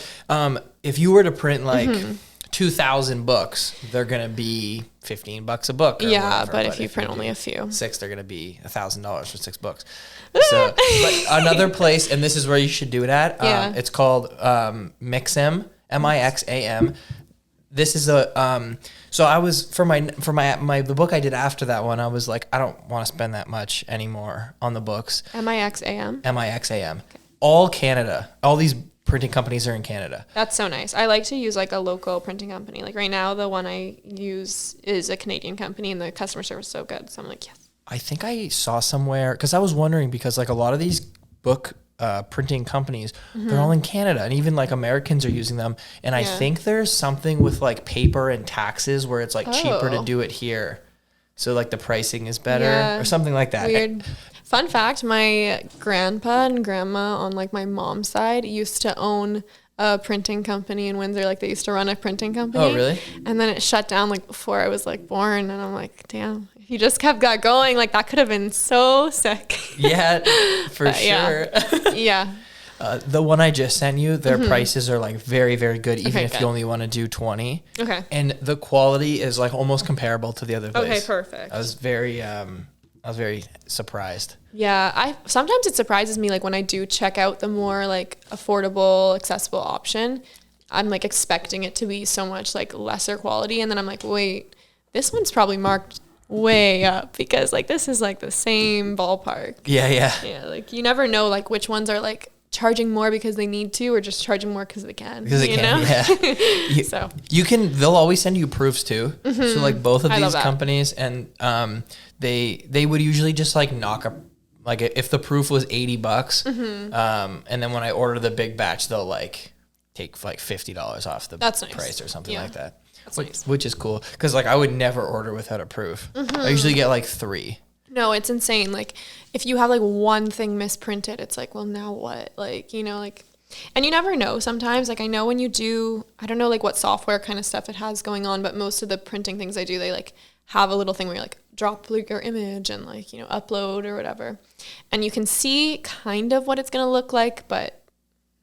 if you were to print like 2,000 books, they're gonna be $15 a book. Yeah, whatever. But if you print only a few, 6, they're gonna be $1,000 for 6 books. So, but another place, and this is where you should do it at. It's called Mixam, Mixam. This is a so I was for my the book I did after that one, I was like, I don't want to spend that much anymore on the books. Mixam. Okay. All Canada. All these printing companies are in Canada. That's so nice. I like to use like a local printing company. Like right now, the one I use is a Canadian company, and the customer service is so good. So I'm like, yes. I think I saw somewhere, because I was wondering, because like a lot of these book printing companies, they're all in Canada, and even like Americans are using them. And I think there's something with like paper and taxes where it's like cheaper to do it here. So like the pricing is better or something like that. Weird. Fun fact, my grandpa and grandma on like my mom's side used to own a printing company in Windsor. Like they used to run a printing company. Oh, really? And then it shut down like before I was like born. And I'm like, damn, if you just kept that going, like that could have been so sick. Yeah, for sure. Yeah. The one I just sent you, their prices are like very, very good, even if you only want to do 20. Okay. And the quality is like almost comparable to the other place. Okay, perfect. I was very surprised. Yeah, sometimes it surprises me, like when I do check out the more like affordable, accessible option, I'm like expecting it to be so much like lesser quality, and then I'm like, wait, this one's probably marked way up, because like this is like the same ballpark. Yeah, like you never know like which ones are like charging more because they need to, or just charging more because they can. Because they can, yeah. So they'll always send you proofs too. So like both of these companies, and they would usually just like knock up, like if the proof was $80, and then when I order the big batch, they'll like take like $50 off the price or something like that. Which is cool, because like I would never order without a proof. I usually get like 3. No, it's insane. Like if you have like one thing misprinted, it's like, well, now what? Like, you know, like, and you never know sometimes. Like I know when you do, I don't know like what software kind of stuff it has going on, but most of the printing things I do, they like have a little thing where you like drop your image and like, you know, upload or whatever. And you can see kind of what it's going to look like, but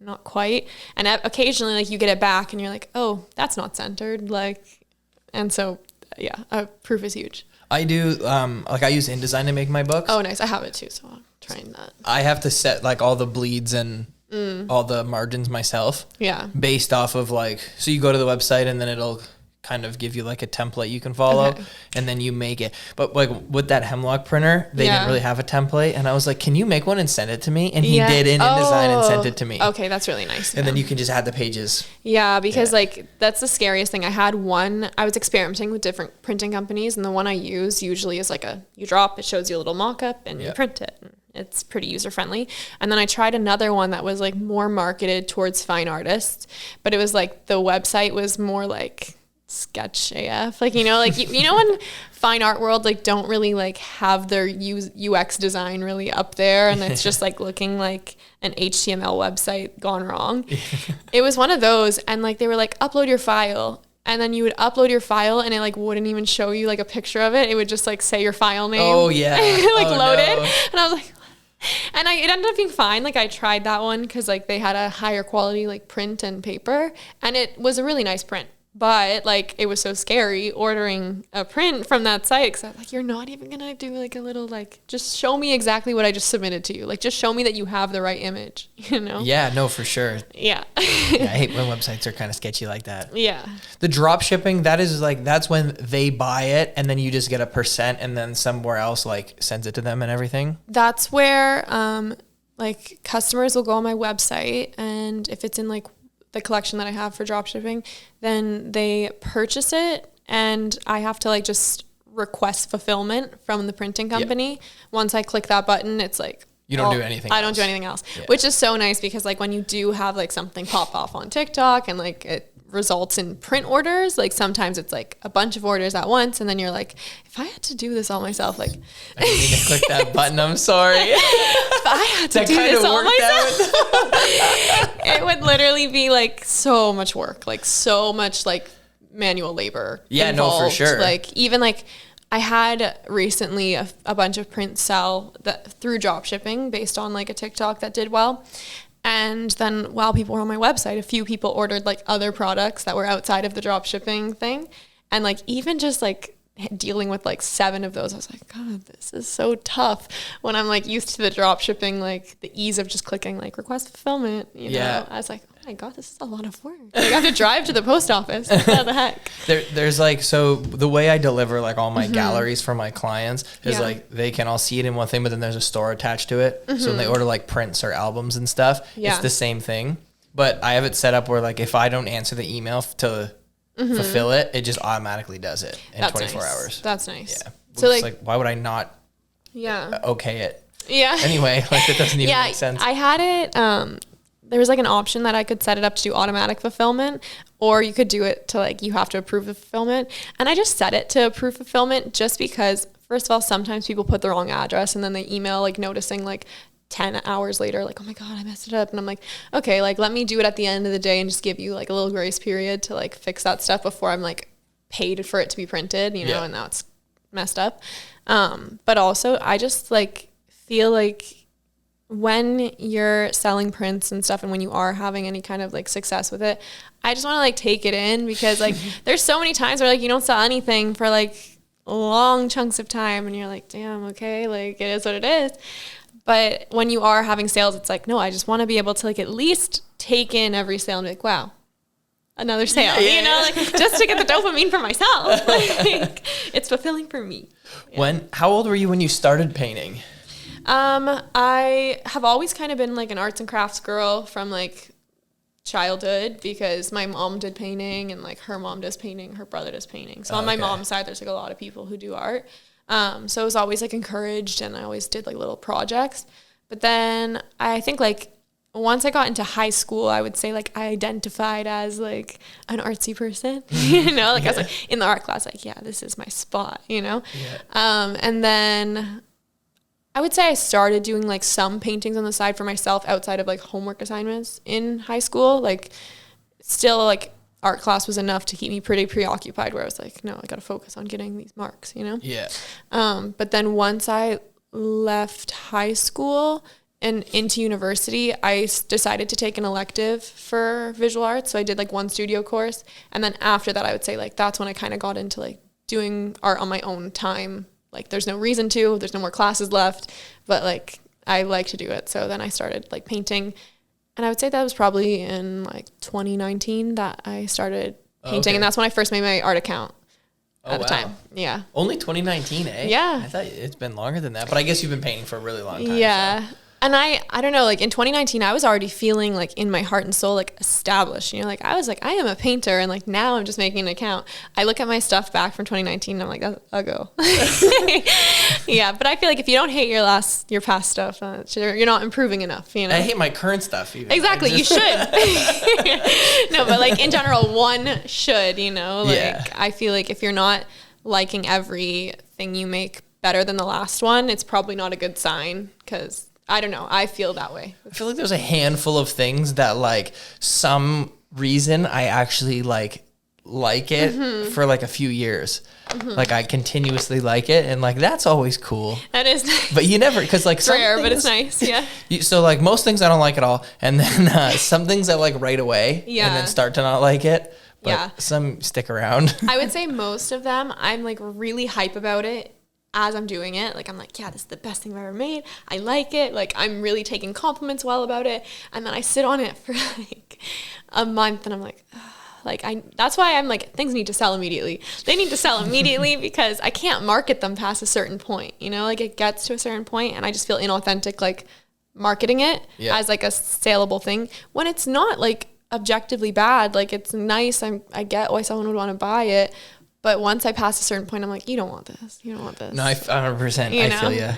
not quite. And occasionally like you get it back and you're like, oh, that's not centered. Like, and so yeah, a proof is huge. I do, like I use InDesign to make my books. Oh, nice. I have it too, so I'm trying that. I have to set like all the bleeds and all the margins myself. Yeah. Based off of like, so you go to the website and then it'll kind of give you like a template you can follow, and then you make it. But like with that Hemlock printer, they didn't really have a template, and I was like, can you make one and send it to me? And he did in InDesign and sent it to me. Okay, that's really nice. And then you can just add the pages. Yeah, because like that's the scariest thing. I was experimenting with different printing companies, and the one I use usually is like you drop, it shows you a little mock-up, and you print it. It's pretty user-friendly. And then I tried another one that was like more marketed towards fine artists, but it was like the website was more like sketch AF, like, you know, like you know when fine art world like don't really like have their UX design really up there, and it's just like looking like an HTML website gone wrong. It was one of those, and like they were like, upload your file, and then you would upload your file and it like wouldn't even show you like a picture of it. It would just like say your file name. Oh yeah. Like loaded. No. And I was like, and it ended up being fine. Like I tried that one because like they had a higher quality like print and paper, and it was a really nice print. But like it was so scary ordering a print from that site, because I was like, you're not even gonna do like a little like, just show me exactly what I just submitted to you. Like just show me that you have the right image, you know? Yeah, no, for sure. Yeah. Yeah, I hate when websites are kind of sketchy like that. Yeah. The drop shipping, that's when they buy it and then you just get a % and then somewhere else like sends it to them and everything. That's where like customers will go on my website, and if it's in like the collection that I have for drop shipping, then they purchase it, and I have to like just request fulfillment from the printing company. Once I click that button, it's like You don't do anything else. I don't do anything else, which is so nice because like when you do have like something pop off on TikTok and like it results in print orders, like sometimes it's like a bunch of orders at once and then you're like, if I had to do this all myself, like I didn't mean to click that button, I'm sorry. If I had to do this all myself, it would literally be like so much work, like so much like manual labor involved. No, for sure. Like even like I had recently a bunch of prints sell that through drop shipping based on like a TikTok that did well. And then while people were on my website, a few people ordered like other products that were outside of the drop shipping thing. And like even just like dealing with like 7 of those, I was like, God, this is so tough when I'm like used to the drop shipping, like the ease of just clicking like request fulfillment, you know? I was like, oh my God, this is a lot of work. Like, I have to drive to the post office. What the heck? There's like, so the way I deliver like all my galleries for my clients is like they can all see it in one thing, but then there's a store attached to it. So when they order like prints or albums and stuff, it's the same thing. But I have it set up where like if I don't answer the email to fulfill it, it just automatically does it in 24 hours. That's nice. Yeah. So like why would I not okay it? Yeah. Anyway, like it doesn't even make sense. I had it, there was like an option that I could set it up to do automatic fulfillment, or you could do it to like, you have to approve the fulfillment. And I just set it to approve fulfillment just because, first of all, sometimes people put the wrong address and then they email like noticing like 10 hours later, like, oh my God, I messed it up. And I'm like, okay, like let me do it at the end of the day and just give you like a little grace period to like fix that stuff before I'm like paid for it to be printed, you know, and now it's messed up. But also I just like feel like when you're selling prints and stuff and when you are having any kind of like success with it, I just want to like take it in because like there's so many times where like you don't sell anything for like long chunks of time and you're like, damn, okay, like it is what it is. But when you are having sales, it's like, no, I just want to be able to like at least take in every sale and be like, wow, another sale, you know, like just to get the dopamine for myself. Like, it's fulfilling for me. How old were you when you started painting? I have always kind of been like an arts and crafts girl from like childhood because my mom did painting and like her mom does painting, her brother does painting. So on my mom's side, there's like a lot of people who do art. So I was always like encouraged and I always did like little projects. But then I think like once I got into high school, I would say like I identified as like an artsy person, you know, like I was like in the art class, like, yeah, this is my spot, you know? And then I would say I started doing like some paintings on the side for myself outside of like homework assignments in high school. Like still like art class was enough to keep me pretty preoccupied where I was like, no, I got to focus on getting these marks, you know? Yeah. But then once I left high school and into university, I decided to take an elective for visual arts. So I did like one studio course. And then after that, I would say like, that's when I kind of got into like doing art on my own time. Like there's no reason to, there's no more classes left, but like I like to do it. So then I started like painting, and I would say that was probably in like 2019 that I started painting. And that's when I first made my art account at the time. Yeah. Only 2019, eh? Yeah. I thought it's been longer than that, but I guess you've been painting for a really long time. Yeah. So. And I don't know, like in 2019, I was already feeling like in my heart and soul, like established, you know, like I was like, I am a painter. And like now I'm just making an account. I look at my stuff back from 2019 and I'm like, I'll go. Yeah. But I feel like if you don't hate your past stuff, you're not improving enough, you know? I hate my current stuff even. Exactly. You should. No, but like in general, one should, you know, like I feel like if you're not liking everything you make better than the last one, it's probably not a good sign because I don't know. I feel that way. I feel like there's a handful of things that like some reason I actually like it for like a few years. Like I continuously like it and like that's always cool. That is nice. But you never, because like some rare, things, but it's nice. Yeah. So like most things I don't like at all. And then some things I like right away and then start to not like it. But some stick around. I would say most of them I'm like really hype about it. As I'm doing it, like I'm like, yeah, this is the best thing I've ever made. I like it. Like I'm really taking compliments well about it. And then I sit on it for like a month and I'm like, that's why I'm like, things need to sell immediately. They need to sell immediately because I can't market them past a certain point, you know, like it gets to a certain point and I just feel inauthentic, like marketing it as like a saleable thing when it's not like objectively bad. Like it's nice. I get why someone would want to buy it. But once I pass a certain point, I'm like, you don't want this. You don't want this. No, 100%. I feel you.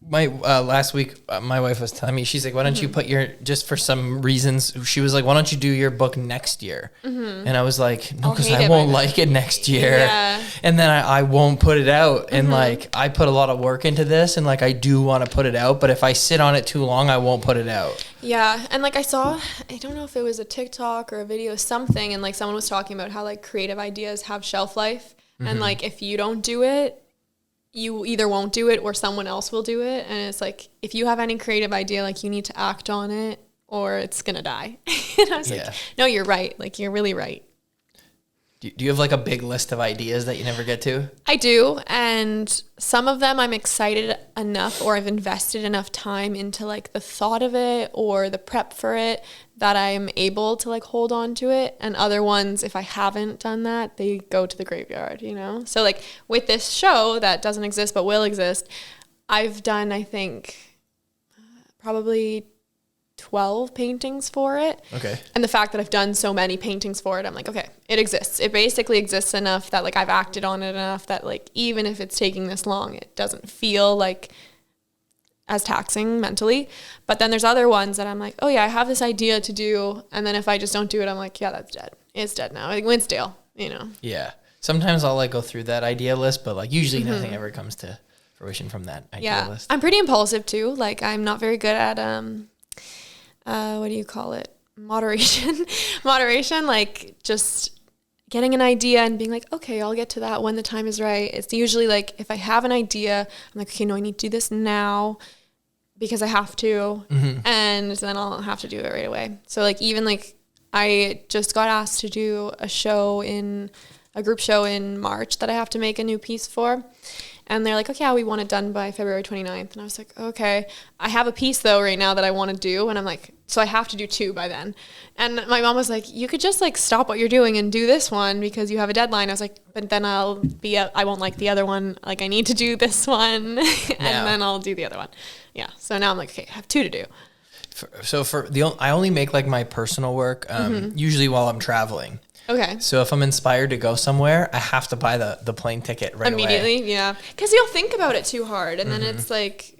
last week, my wife was telling me, she's like, why don't you put just for some reasons, she was like, why don't you do your book next year? And I was like, no, because I won't like it next year. Yeah. And then I won't put it out. And like, I put a lot of work into this and like, I do want to put it out, but if I sit on it too long, I won't put it out. Yeah. And like I don't know if it was a TikTok or a video, something. And like someone was talking about how like creative ideas have shelf life. And like, if you don't do it, you either won't do it or someone else will do it. And it's like, if you have any creative idea, like you need to act on it or it's going to die. And I was like, no, you're right. Like, you're really right. Do you have like a big list of ideas that you never get to? I do. And some of them I'm excited enough or I've invested enough time into like the thought of it or the prep for it that I'm able to like hold on to it. And other ones, if I haven't done that, they go to the graveyard, you know? So like with this show that doesn't exist but will exist, I've done, I think, probably 12 paintings for it. Okay. And the fact that I've done so many paintings for it, I'm like, okay, it exists. It basically exists enough that like I've acted on it enough that like even if it's taking this long, it doesn't feel like as taxing mentally. But then there's other ones that I'm like, oh yeah, I have this idea to do. And then if I just don't do it, I'm like, yeah, that's dead. It's dead now. Like Winsdale, you know? Yeah. Sometimes I'll like go through that idea list, but like usually nothing ever comes to fruition from that idea list. I'm pretty impulsive too. Like I'm not very good at, what do you call it? Moderation, like just getting an idea and being like, okay, I'll get to that when the time is right. It's usually like, if I have an idea, I'm like, okay, no, I need to do this now because I have to. And then I'll have to do it right away. So like, even like I just got asked to do a group show in March that I have to make a new piece for. And they're like, okay, yeah, we want it done by February 29th. And I was like, okay. I have a piece, though, right now that I want to do. And I'm like, so I have to do 2 by then. And my mom was like, you could just, like, stop what you're doing and do this one because you have a deadline. I was like, but then I won't like the other one. Like, I need to do this one. And then I'll do the other one. Yeah. So now I'm like, okay, I have 2 to do. I only make, like, my personal work usually while I'm traveling. Okay. So if I'm inspired to go somewhere, I have to buy the plane ticket right immediately. away. Yeah. Because you'll think about it too hard. And then it's like,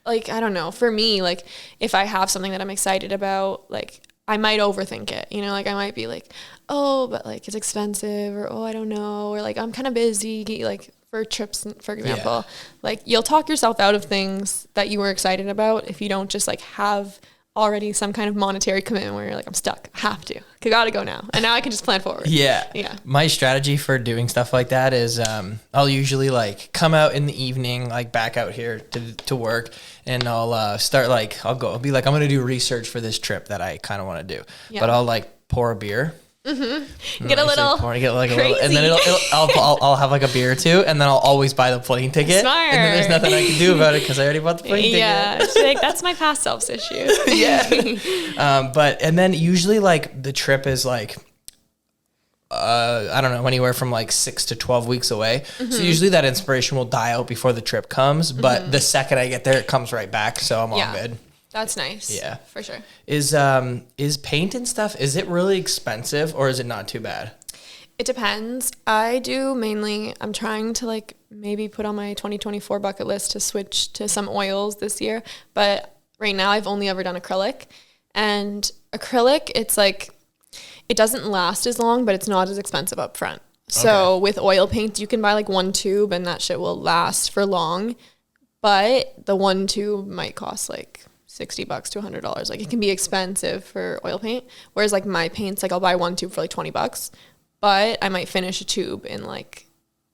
I don't know. For me, like, if I have something that I'm excited about, like, I might overthink it. You know, like, I might be like, oh, but, like, it's expensive. Or, oh, I don't know. Or, like, I'm kind of busy, like, for trips, for example. Yeah. Like, you'll talk yourself out of things that you were excited about if you don't just, like, have already some kind of monetary commitment where you're like, I'm stuck. I have to. I gotta go now. And now I can just plan forward. Yeah. My strategy for doing stuff like that is I'll usually like come out in the evening, like back out here to work, and I'll start like, I'll be like, I'm gonna do research for this trip that I kind of want to do. Yeah. But I'll like pour a beer. Get a little crazy. And then I'll have like a beer or 2, and then I'll always buy the plane ticket. Smart. And then there's nothing I can do about it because I already bought the plane ticket. Yeah, like, that's my past self's issue. And then usually like the trip is like, I don't know, anywhere from like 6 to 12 weeks away. So usually that inspiration will die out before the trip comes, but the second I get there, it comes right back. So I'm all good. That's nice. Yeah. For sure. Is paint and stuff, is it really expensive or is it not too bad? It depends. I'm trying to like maybe put on my 2024 bucket list to switch to some oils this year. But right now I've only ever done acrylic. And acrylic, it's like, it doesn't last as long, but it's not as expensive up front. So with oil paints, you can buy like 1 tube and that shit will last for long. But the 1 tube might cost like $60 to $100. Like, it can be expensive for oil paint. Whereas like my paints, like I'll buy 1 tube for like $20, but I might finish a tube in like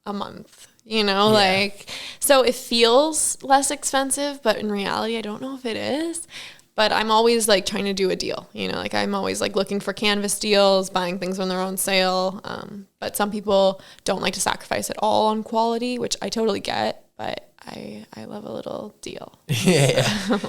a month, you know, like, so it feels less expensive, but in reality, I don't know if it is. But I'm always like trying to do a deal, you know, like I'm always like looking for canvas deals, buying things when they're on sale. But some people don't like to sacrifice at all on quality, which I totally get, but I love a little deal. Yeah.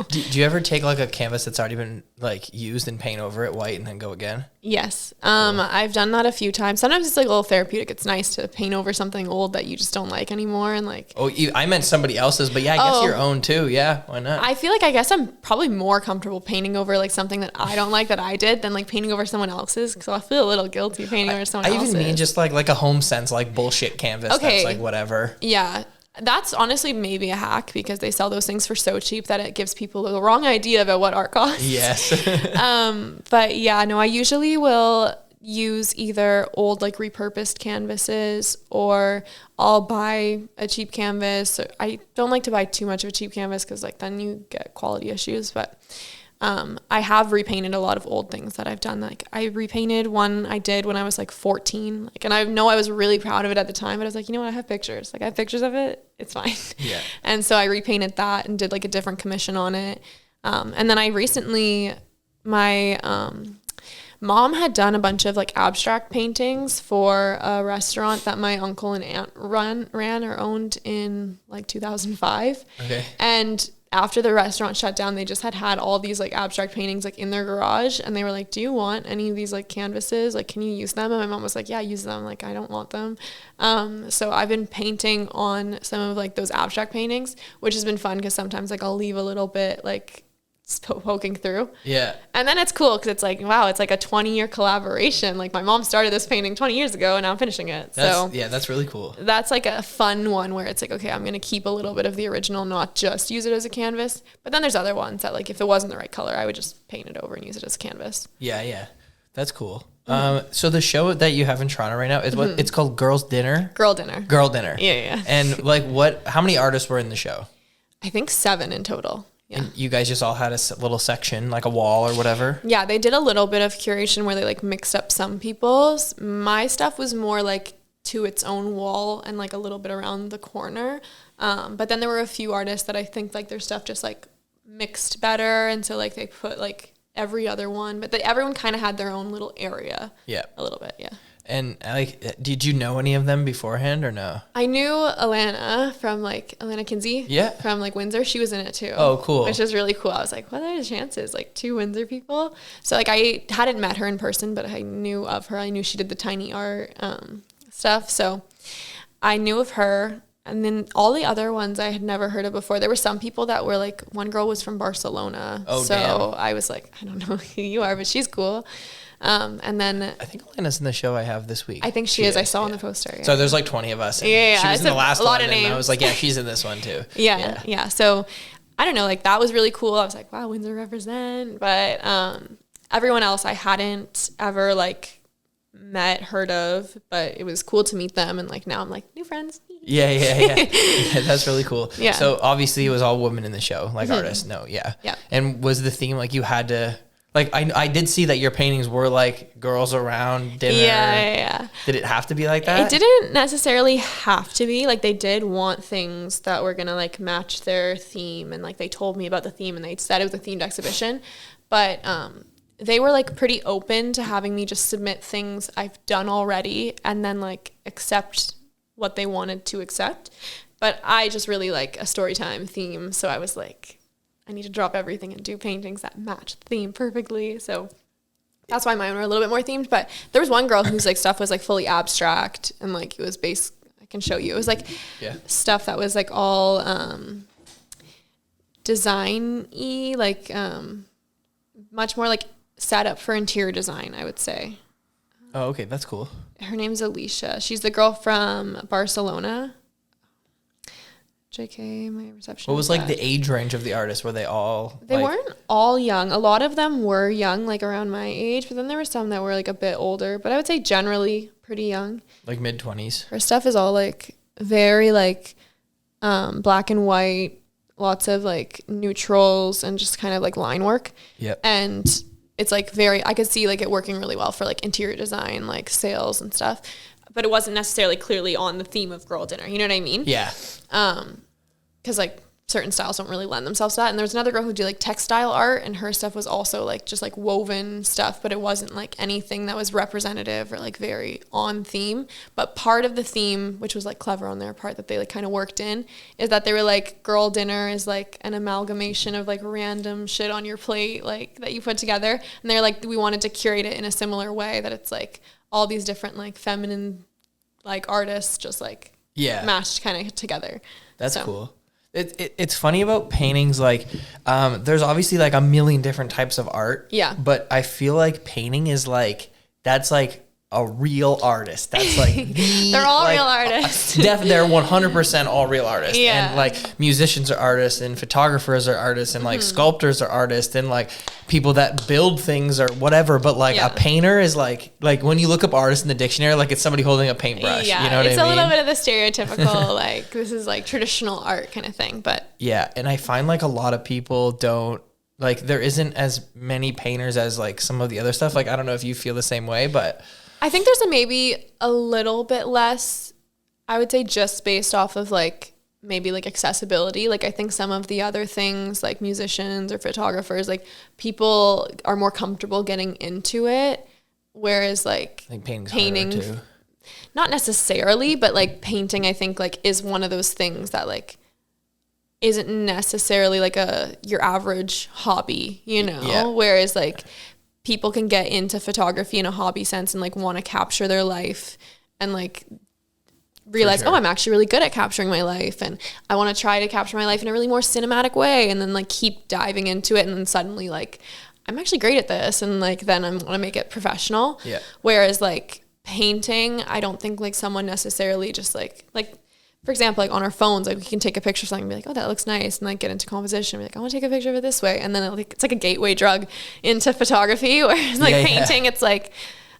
Do you ever take like a canvas that's already been like used and paint over it white and then go again? Yes. I've done that a few times. Sometimes it's like a little therapeutic. It's nice to paint over something old that you just don't like anymore. And like, I meant somebody else's, but yeah, I guess your own too. Yeah. Why not? I guess I'm probably more comfortable painting over like something that I don't like that I did than like painting over someone else's. So I feel a little guilty painting over someone else's. I even mean just like a home sense, like bullshit canvas. Okay. That's like whatever. Yeah. That's honestly maybe a hack because they sell those things for so cheap that it gives people the wrong idea about what art costs. Yes. But yeah, no, I usually will use either old like repurposed canvases, or I'll buy a cheap canvas. I don't like to buy too much of a cheap canvas because like then you get quality issues, but I have repainted a lot of old things that I've done. Like I repainted one I did when I was like 14, like, and I know I was really proud of it at the time, but I was like, you know what, I have pictures. Like I have pictures of it. It's fine. Yeah. And so I repainted that and did like a different commission on it. And then I recently, my mom had done a bunch of like abstract paintings for a restaurant that my uncle and aunt ran or owned in like 2005. Okay. And after the restaurant shut down, they just had all these like abstract paintings like in their garage, and they were like, do you want any of these like canvases? Like, can you use them? And my mom was like, yeah, use them. Like, I don't want them. So I've been painting on some of like those abstract paintings, which has been fun because sometimes like I'll leave a little bit like poking through. Yeah. And then it's cool because it's like, wow, it's like a 20-year collaboration. Like my mom started this painting 20 years ago and now I'm finishing it. That's really cool. That's like a fun one where it's like, okay, I'm going to keep a little bit of the original, not just use it as a canvas. But then there's other ones that like, if it wasn't the right color, I would just paint it over and use it as a canvas. Yeah. Yeah. That's cool. So the show that you have in Toronto right now is what it's called Girls Dinner? Girl Dinner. Girl Dinner. Yeah. And like how many artists were in the show? I think 7 in total. Yeah. And you guys just all had a little section, like a wall or whatever? Yeah, they did a little bit of curation where they like mixed up some people's. My stuff was more like to its own wall and like a little bit around the corner. But then there were a few artists that I think like their stuff just like mixed better. And so like they put like every other one, but everyone kind of had their own little area. Yeah. A little bit, yeah. And like, did you know any of them beforehand or no? I knew Alana from like Alana Kinsey. Yeah. From like Windsor. She was in it too. Oh, cool. Which is really cool. I was like, what are the chances? Like 2 Windsor people. So like I hadn't met her in person, but I knew of her. I knew she did the tiny art stuff. So I knew of her. And then all the other ones I had never heard of before. There were some people that were like, one girl was from Barcelona. Oh, so damn. I was like, I don't know who you are, but she's cool. And then I think Elena's in the show I have this week. I think she is. I saw on the poster. Yeah. So there's like 20 of us. Yeah. She was in the last one. Of names. And I was like, yeah, she's in this one too. Yeah. So I don't know, like that was really cool. I was like, wow, Windsor represent. But everyone else I hadn't ever like heard of, but it was cool to meet them. And like now I'm like, new friends. Yeah. Yeah, that's really cool. Yeah. So obviously it was all women in the show, like artists. No, yeah. And was the theme like you had to, like I did see that your paintings were like girls around dinner. Yeah. Did it have to be like that? It didn't necessarily have to be. Like they did want things that were gonna like match their theme, and like they told me about the theme and they said it was a themed exhibition. But they were like pretty open to having me just submit things I've done already and then like accept what they wanted to accept. But I just really like a story time theme, so I was like, I need to drop everything and do paintings that match the theme perfectly. So that's why mine were a little bit more themed. But there was one girl whose like stuff was like fully abstract and like it was based, I can show you. It was like stuff that was like all design-y, like much more like set up for interior design, I would say. Oh, okay. That's cool. Her name's Alicia. She's the girl from Barcelona. JK, my reception. What was like the age range of the artists? Were they all? They weren't all young. A lot of them were young, like around my age, but then there were some that were like a bit older. But I would say generally pretty young. Like mid-20s. Her stuff is all like very like black and white, lots of like neutrals and just kind of like line work. Yep. And it's like I could see like it working really well for like interior design, like sales and stuff. But it wasn't necessarily clearly on the theme of Girl Dinner. You know what I mean? Yeah. Because like certain styles don't really lend themselves to that. And there was another girl who did like textile art, and her stuff was also like just like woven stuff, but it wasn't like anything that was representative or like very on theme. But part of the theme, which was like clever on their part that they like kind of worked in, is that they were like, Girl Dinner is like an amalgamation of like random shit on your plate, like that you put together. And they're like, we wanted to curate it in a similar way that it's like all these different like feminine like artists just like mashed kind of together. That's cool. It's funny about paintings, like there's obviously like a million different types of art. Yeah. But I feel like painting is like, that's like a real artist. That's like they're all real artists. They're 100% all real artists. Yeah. And like musicians are artists and photographers are artists and like sculptors are artists and like people that build things or whatever. But like a painter is like when you look up artist in the dictionary, like it's somebody holding a paintbrush. Yeah, you know what I mean? It's a little bit of the stereotypical like this is like traditional art kind of thing. But yeah, and I find like a lot of people don't like there isn't as many painters as like some of the other stuff. Like I don't know if you feel the same way, but I think there's maybe a little bit less, I would say, just based off of like maybe like accessibility. Like I think some of the other things like musicians or photographers, like people are more comfortable getting into it. Whereas like I think painting too. Not necessarily, but like painting I think like is one of those things that like isn't necessarily like your average hobby, you know? Yeah. Whereas like people can get into photography in a hobby sense and like want to capture their life and like realize, oh, I'm actually really good at capturing my life and I want to try to capture my life in a really more cinematic way, and then like keep diving into it, and then suddenly like I'm actually great at this, and like then I'm going to make it professional. Yeah. Whereas like painting, I don't think like someone necessarily just like for example, like on our phones, like we can take a picture of something and be like, oh, that looks nice. And like get into composition and be like, I want to take a picture of it this way. And then it's like a gateway drug into photography. Whereas like painting, it's like,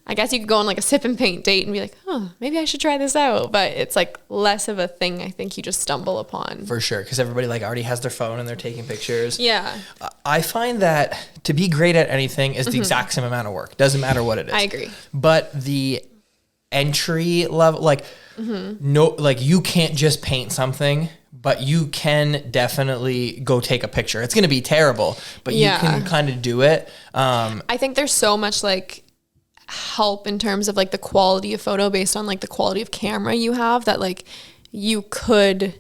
I guess you could go on like a sip and paint date and be like, oh, maybe I should try this out. But it's like less of a thing I think you just stumble upon. For sure. Because everybody like already has their phone and they're taking pictures. Yeah. I find that to be great at anything is the exact same amount of work. Doesn't matter what it is. I agree. But the entry level, like, no, like you can't just paint something, but you can definitely go take a picture. It's going to be terrible, but you can kind of do it. I think there's so much like help in terms of like the quality of photo based on like the quality of camera you have, that like you could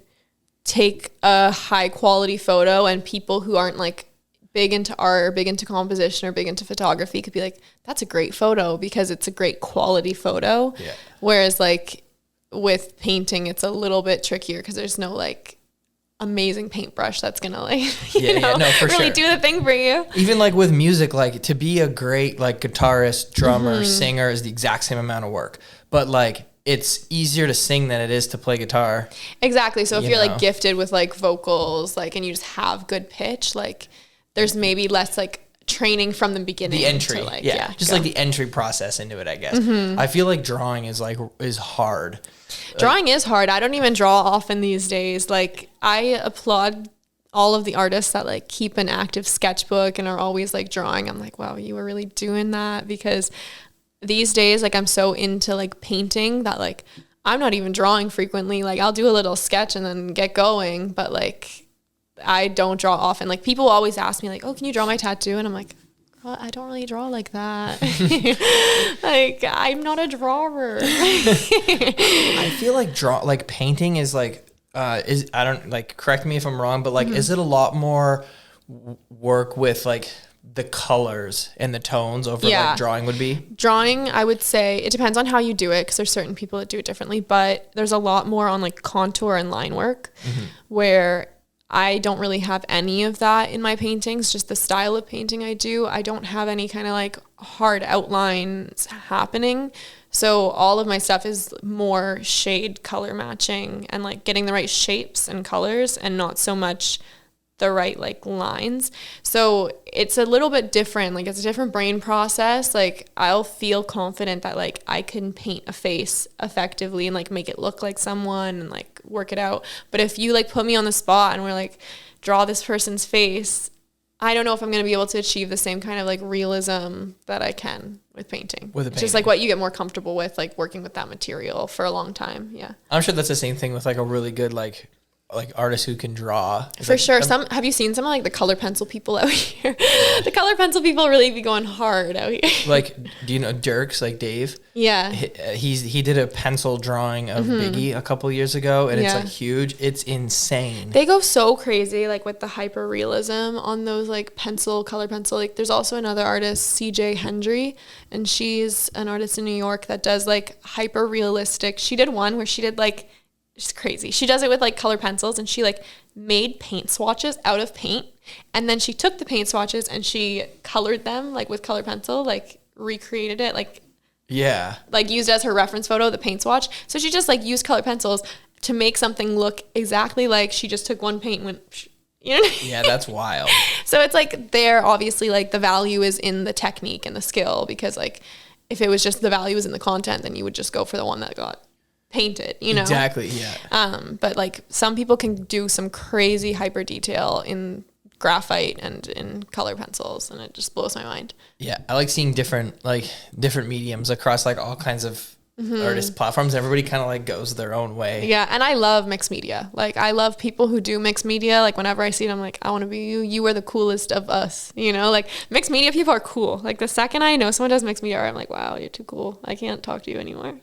take a high quality photo and people who aren't like big into art or big into composition or big into photography could be like, that's a great photo because it's a great quality photo. Yeah. Whereas like with painting, it's a little bit trickier because there's no like amazing paintbrush that's gonna like really do the thing for you. Even like with music, like to be a great like guitarist, drummer, singer is the exact same amount of work, but like it's easier to sing than it is to play guitar. Exactly. So if you're like gifted with like vocals, like, and you just have good pitch, like there's maybe less like training from the beginning. The entry, to like, just like the entry process into it, I guess. I feel like drawing is hard. Drawing is hard. I don't even draw often these days. Like I applaud all of the artists that like keep an active sketchbook and are always like drawing. I'm like, wow, you were really doing that, because these days, like I'm so into like painting that like I'm not even drawing frequently. Like I'll do a little sketch and then get going, but like I don't draw often. Like people always ask me like, oh, can you draw my tattoo? And I'm like, well, I don't really draw like that. Like I'm not a drawer. I feel like painting is like I don't like, correct me if I'm wrong, but like is it a lot more work with like the colors and the tones over like drawing would be? Drawing, I would say it depends on how you do it, because there's certain people that do it differently, but there's a lot more on like contour and line work where I don't really have any of that in my paintings. Just the style of painting I do, I don't have any kind of like hard outlines happening. So all of my stuff is more shade color matching and like getting the right shapes and colors, and not so much the right like lines. So it's a little bit different. Like it's a different brain process. Like I'll feel confident that like I can paint a face effectively and like make it look like someone and like work it out. But if you like put me on the spot and we're like, draw this person's face, I don't know if I'm going to be able to achieve the same kind of like realism that I can with painting. It's just like what you get more comfortable with, like working with that material for a long time. Yeah. I'm sure that's the same thing with like a really good like artists who can draw. For like, sure. Have you seen some of like the color pencil people out here? The color pencil people really be going hard out here. Like, do you know Dirks, like Dave? Yeah. He did a pencil drawing of Biggie a couple years ago, and it's like huge. It's insane. They go so crazy like with the hyper realism on those like color pencil. Like there's also another artist, CJ Hendry, and she's an artist in New York that does like hyper realistic. She did one where she did like, it's crazy. She does it with like color pencils, and she like made paint swatches out of paint, and then she took the paint swatches and she colored them like with color pencil, like recreated it like Yeah. Like used as her reference photo, the paint swatch. So she just like used colored pencils to make something look exactly like she just took one paint and went, you know? Yeah, that's wild. So it's like there, obviously, like the value is in the technique and the skill, because like if it was just the value was in the content, then you would just go for the one that got painted, you know? Exactly, yeah. But like some people can do some crazy hyper detail in graphite and in color pencils, and it just blows my mind. Yeah, I like seeing different mediums across like all kinds of artist platforms. Everybody kind of like goes their own way. Yeah, and I love mixed media. Like I love people who do mixed media. Like whenever I see it, I'm like, I want to be you. You are the coolest of us. You know, like mixed media people are cool. Like the second I know someone does mixed media art, I'm like, wow, you're too cool. I can't talk to you anymore.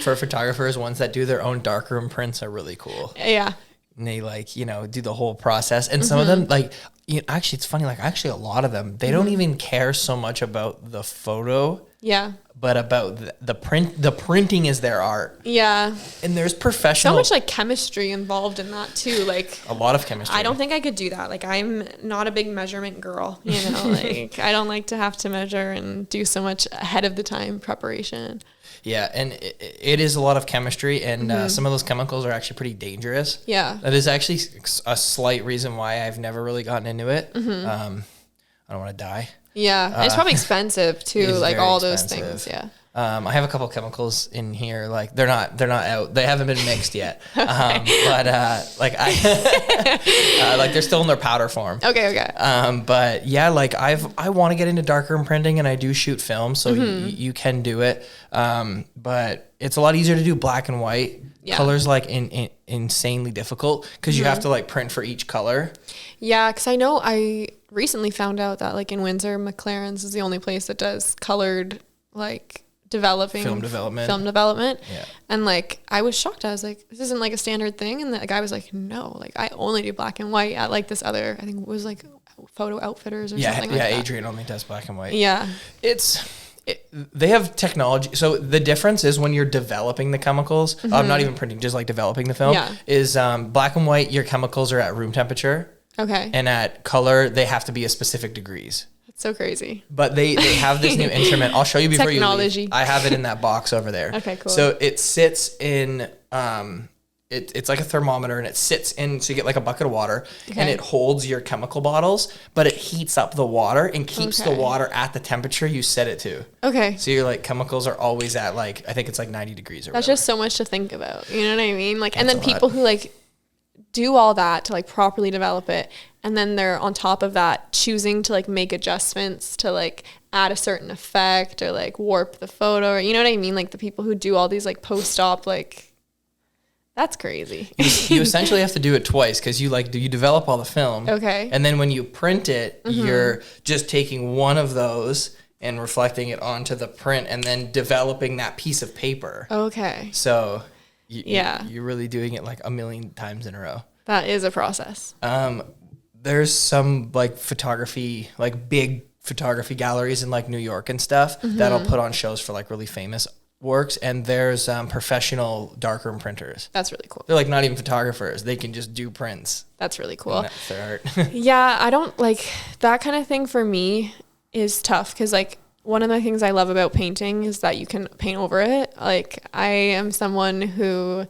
for photographers, ones that do their own darkroom prints are really cool. Yeah. And they like, you know, do the whole process. And some of them like, you know, actually it's funny, like actually a lot of them, they don't even care so much about the photo. Yeah. But about the print, the printing is their art. Yeah. And there's professional. So much like chemistry involved in that too. Like a lot of chemistry. I don't think I could do that. Like I'm not a big measurement girl, you know, like I don't like to have to measure and do so much ahead of the time preparation. Yeah. And it is a lot of chemistry, and some of those chemicals are actually pretty dangerous. Yeah. That is actually a slight reason why I've never really gotten into it. I don't want to die. Yeah, and it's probably expensive too, like all those expensive. things. Yeah. I have a couple chemicals in here. Like they're not out. They haven't been mixed yet. But like I like they're still in their powder form. Okay. But yeah, like I want to get into darkroom printing, and I do shoot film, so you can do it. But it's a lot easier to do black and white. Yeah. Colors like insanely difficult because you have to like print for each color. Yeah, because I know I recently found out that like in Windsor, McLaren's is the only place that does colored like film development. Yeah. And like I was shocked. I was like, this isn't like a standard thing. And the guy was like, no, like I only do black and white at like this other, I think it was like Photo Outfitters or something like that. Yeah, Adrian only does black and white. Yeah. They have technology. So the difference is when you're developing the chemicals, not even printing, just like developing the film, is black and white, your chemicals are at room temperature. Okay. And at color, they have to be a specific degrees. That's so crazy. But they have this new instrument. I'll show you before Technology. you leave. I have it in that box over there. Okay, cool. So it sits in... It's like a thermometer, and it sits in, so you get like a bucket of water, and it holds your chemical bottles, but it heats up the water and keeps the water at the temperature you set it to. Okay. So your like chemicals are always at like, I think it's like 90 degrees or That's whatever. Just so much to think about. You know what I mean? Like, and then people who like do all that to like properly develop it, and then they're on top of that choosing to like make adjustments to like add a certain effect or like warp the photo, or you know what I mean? Like the people who do all these like post-op like, that's crazy. You essentially have to do it twice because you develop all the film. Okay. And then when you print it, you're just taking one of those and reflecting it onto the print and then developing that piece of paper. Okay. So you're really doing it like a million times in a row. That is a process. There's some like photography, like big photography galleries in like New York and stuff that'll put on shows for like really famous works, and there's professional darkroom printers. That's really cool. They're like not even photographers. They can just do prints. That's really cool. That's their art. Yeah, I don't like that kind of thing. For me is tough because like one of the things I love about painting is that you can paint over it. Like I am someone who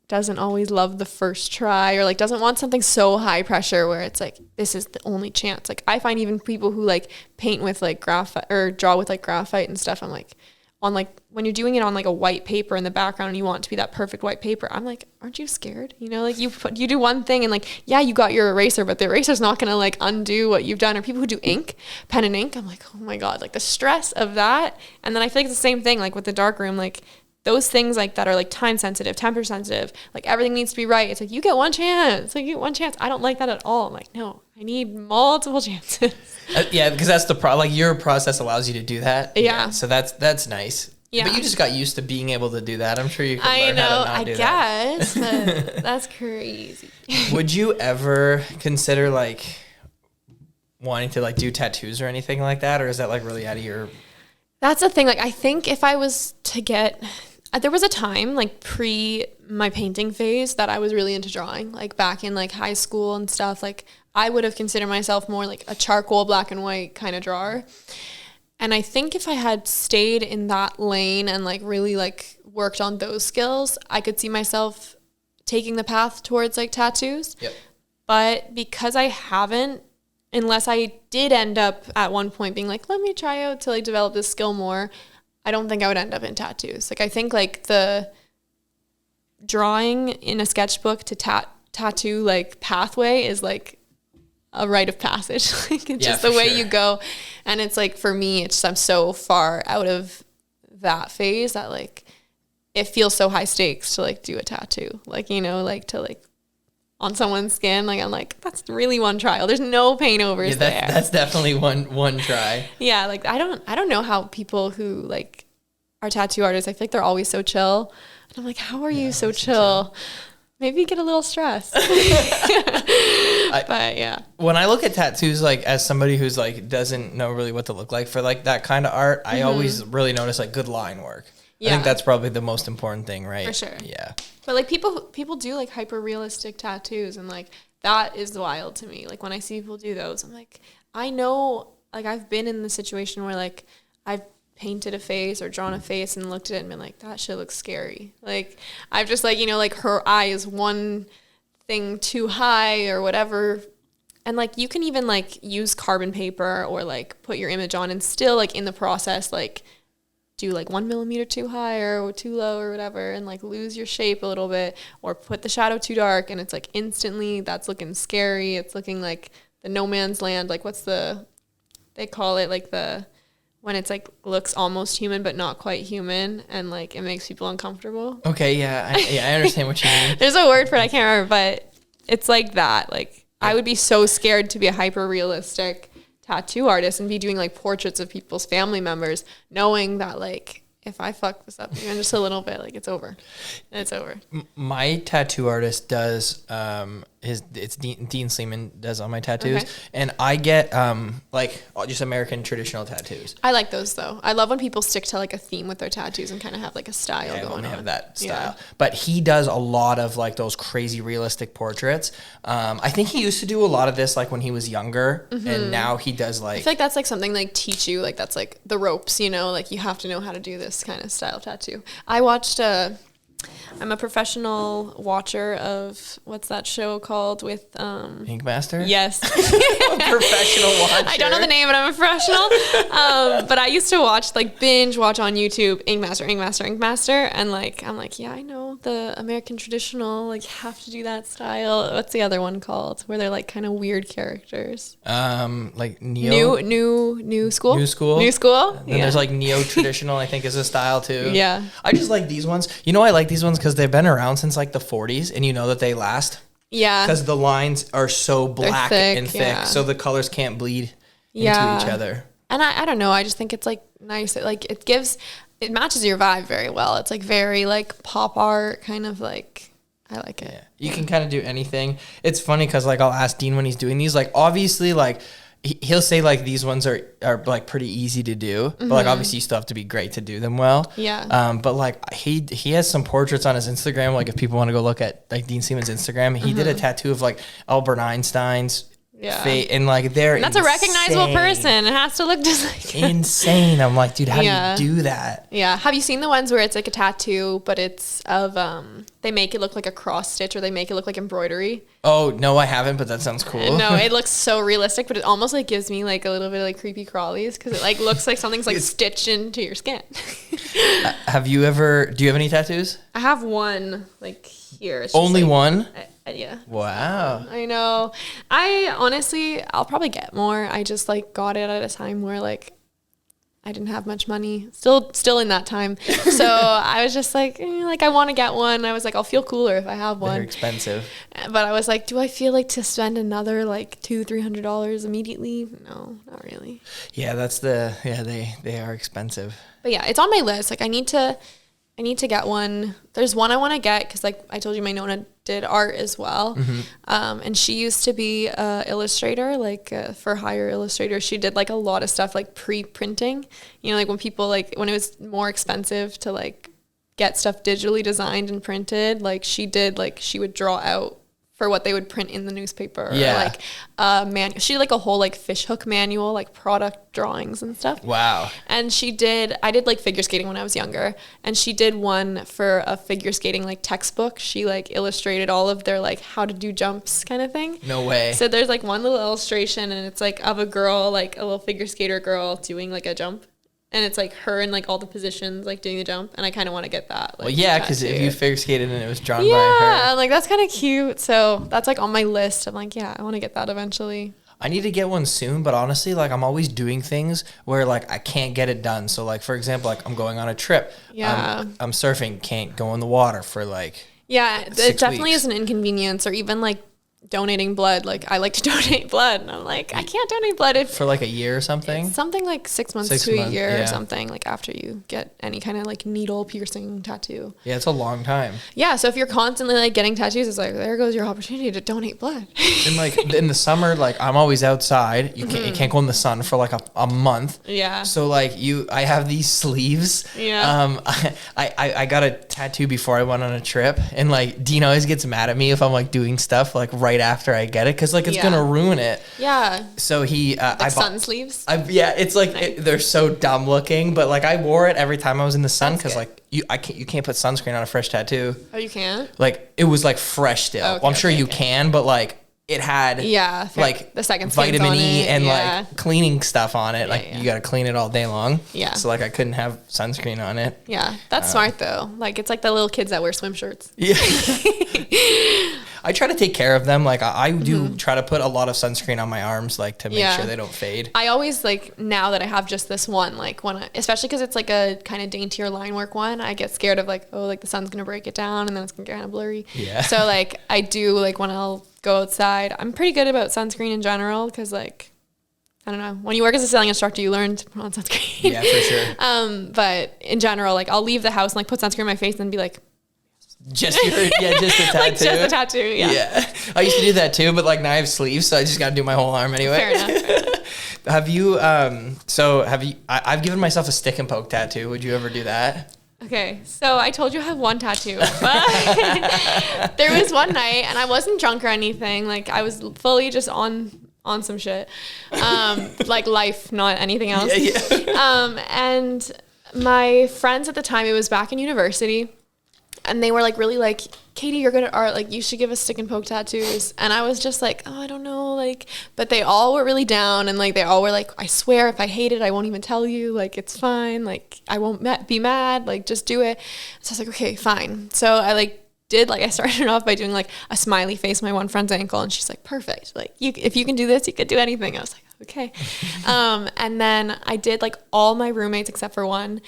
doesn't always love the first try, or like doesn't want something so high pressure where it's like this is the only chance. Like I find even people who like paint with like graphite or draw with like graphite and stuff, I'm like, on like when you're doing it on like a white paper in the background and you want it to be that perfect white paper, I'm like, aren't you scared? You know, like you do one thing and like, yeah, you got your eraser, but the eraser's not going to like undo what you've done. Or people who do pen and ink, I'm like, oh my God, like the stress of that. And then I feel like it's the same thing, like with the darkroom, like those things like that are like time sensitive, temper sensitive, like everything needs to be right. It's like, you get one chance, like you get one chance. I don't like that at all. I'm like, no, I need multiple chances. Yeah, because that's the like your process allows you to do that. Yeah. So that's nice. Yeah. But you just got used to being able to do that. I'm sure you can learn how to not do that. I guess, but that's crazy. Would you ever consider like wanting to like do tattoos or anything like that? Or is that like really out of your... That's the thing. Like, I think if I was to get... There was a time, like, pre my painting phase that I was really into drawing. Like, back in, like, high school and stuff. Like, I would have considered myself more, like, a charcoal black and white kind of drawer. And I think if I had stayed in that lane and like really like worked on those skills, I could see myself taking the path towards like tattoos. Yep. But because I haven't, unless I did end up at one point being like, let me try out to like develop this skill more, I don't think I would end up in tattoos. Like I think like the drawing in a sketchbook to tattoo like pathway is like a rite of passage. Like it's just the way you go. And it's like, for me, it's just, I'm so far out of that phase that like, it feels so high stakes to like do a tattoo. Like, you know, like to like on someone's skin. Like, I'm like, that's really one trial. There's no paint overs there. That's definitely one try. Yeah. Like I don't know how people who like are tattoo artists, I feel like they're always so chill. And I'm like, how are you so chill? Maybe get a little stressed. But yeah. When I look at tattoos, like as somebody who's like doesn't know really what to look like for like that kind of art, I always really notice like good line work. Yeah. I think that's probably the most important thing, right? For sure. Yeah. But like people do like hyper realistic tattoos, and like that is wild to me. Like when I see people do those, I'm like, I know, like I've been in the situation where like I've painted a face or drawn a face and looked at it and been like, that shit looks scary. Like I've just like, you know, like her eye is one thing too high or whatever. And like you can even like use carbon paper or like put your image on and still like in the process like do like 1 millimeter too high or too low or whatever, and like lose your shape a little bit, or put the shadow too dark and it's like instantly that's looking scary. It's looking like the no man's land. Like they call it like when it's like looks almost human but not quite human, and like it makes people uncomfortable. Okay, yeah, I understand what you mean. There's a word for it, I can't remember, but it's like that. Like I would be so scared to be a hyper realistic tattoo artist and be doing like portraits of people's family members, knowing that like if I fuck this up even just a little bit, like it's over. It's over. My tattoo artist does it's Dean Sleeman does all my tattoos, and I get like just American traditional tattoos. I like those though. I love when people stick to like a theme with their tattoos and kind of have like a style going on. I want to have that style. Yeah. But he does a lot of like those crazy realistic portraits. I think he used to do a lot of this like when he was younger, and now he does like. I feel like that's like something like teach you, like that's like the ropes, you know, like you have to know how to do this kind of style tattoo. I watched I'm a professional watcher of, what's that show called with Ink Master? Yes. Professional watcher. I don't know the name, but I'm a professional. But I used to binge watch on YouTube Ink Master, and like I'm like, yeah, I know the American traditional, like have to do that style. What's the other one called? Where they're like kind of weird characters. Like new school. Then there's like neo traditional, I think is a style too. Yeah. I just like these ones. You know, I like these ones because they've been around since like the 40s, and you know that they last. Yeah. Because the lines are so black and thick, so the colors can't bleed into each other. And I don't know. I just think it's like nice. It matches your vibe very well. It's like very like pop art kind of like. I like it. Yeah. You can kind of do anything. It's funny because like I'll ask Dean when he's doing these, like obviously like he'll say like these ones are like pretty easy to do, but like obviously you still have to be great to do them well. Yeah. But like he has some portraits on his Instagram. Like if people want to go look at like Dean Seaman's Instagram, he did a tattoo of like Albert Einstein's face, and like that's a recognizable person. It has to look just like insane. I'm like, dude, how do you do that? Yeah. Have you seen the ones where it's like a tattoo, but it's of they make it look like a cross stitch, or they make it look like embroidery? Oh no, I haven't, but that sounds cool. No, it looks so realistic, but it almost like gives me like a little bit of like creepy crawlies because it like looks like something's like stitched into your skin. Do you have any tattoos? I have one like here. It's only one? Yeah. Wow. I know. I'll probably get more. I just like got it at a time where like I didn't have much money. Still in that time. So I was just like I want to get one. I was like, I'll feel cooler if I have one. They're expensive. But I was like, do I feel like to spend another like $200-$300 immediately? No, not really. Yeah, they are expensive. But yeah, it's on my list. Like I need to get one. There's one I want to get because like I told you, my Nona did art as well. And she used to be a illustrator, like for hire illustrator. She did like a lot of stuff like pre-printing, you know, like when it was more expensive to like get stuff digitally designed and printed, like she would draw out for what they would print in the newspaper. Yeah. Or like she did like a whole like fish hook manual, like product drawings and stuff. Wow. And I did like figure skating when I was younger, and she did one for a figure skating like textbook. She like illustrated all of their like how to do jumps kind of thing. No way. So there's like one little illustration, and it's like of a girl, like a little figure skater girl doing like a jump. And it's like her in like all the positions, like doing the jump. And I kind of want to get that. Like, well, yeah, because if you figure skated and it was drawn by her. Yeah, like that's kind of cute. So that's like on my list. I'm like, yeah, I want to get that eventually. I need to get one soon, but honestly, like I'm always doing things where like I can't get it done. So like, for example, like I'm going on a trip. Yeah. I'm surfing, can't go in the water for like yeah, it definitely is an inconvenience. Or even like donating blood. Like I like to donate blood, and I'm like, I can't donate blood for like a year or something. It's something like 6 months to a year or something, like after you get any kind of like needle piercing tattoo. Yeah, it's a long time. Yeah, so if you're constantly like getting tattoos, it's like there goes your opportunity to donate blood. And like in the summer, like I'm always outside. You can't go in the sun for like a month. Yeah. So like I have these sleeves. Yeah. I got a tattoo before I went on a trip, and like Dean always gets mad at me if I'm like doing stuff like right after I get it, because like it's gonna ruin it. Yeah. So I bought sun sleeves. It's like they're so dumb looking, but like I wore it every time I was in the sun because like you can't put sunscreen on a fresh tattoo. Oh, you can't? Like it was like fresh still. Okay, well, I'm sure you can, but like it had like the second vitamin E and like cleaning stuff on it. Like you got to clean it all day long. Yeah. So like I couldn't have sunscreen on it. Yeah, that's smart though. Like it's like the little kids that wear swim shirts. Yeah. I try to take care of them. Like I do try to put a lot of sunscreen on my arms, like to make sure they don't fade. I always like, now that I have just this one, like especially because it's like a kind of daintier line work one, I get scared of like, oh, like the sun's gonna break it down and then it's gonna get kind of blurry. Yeah. So like I do, like when I'll go outside, I'm pretty good about sunscreen in general, because like, I don't know, when you work as a sailing instructor, you learn to put on sunscreen. Yeah, for sure. But in general, like I'll leave the house and like put sunscreen on my face and be like, just a tattoo. Like just a tattoo, yeah. I used to do that too, but like now I have sleeves, so I just got to do my whole arm anyway. Fair enough. Have you? I've given myself a stick and poke tattoo. Would you ever do that? Okay, so I told you I have one tattoo, but there was one night, and I wasn't drunk or anything. Like I was fully just on some shit, like life, not anything else. Yeah. And my friends at the time, it was back in university. And they were like, really like, Katie, you're good at art. Like, you should give us stick and poke tattoos. And I was just like, oh, I don't know. Like, but they all were really down. And like, they all were like, I swear, if I hate it, I won't even tell you. Like, it's fine. Like, I won't be mad. Like, just do it. So I was like, okay, fine. So I I started off by doing like a smiley face on my one friend's ankle. And she's like, perfect. Like, if you can do this, you could do anything. I was like, okay. And then I did like all my roommates except for one.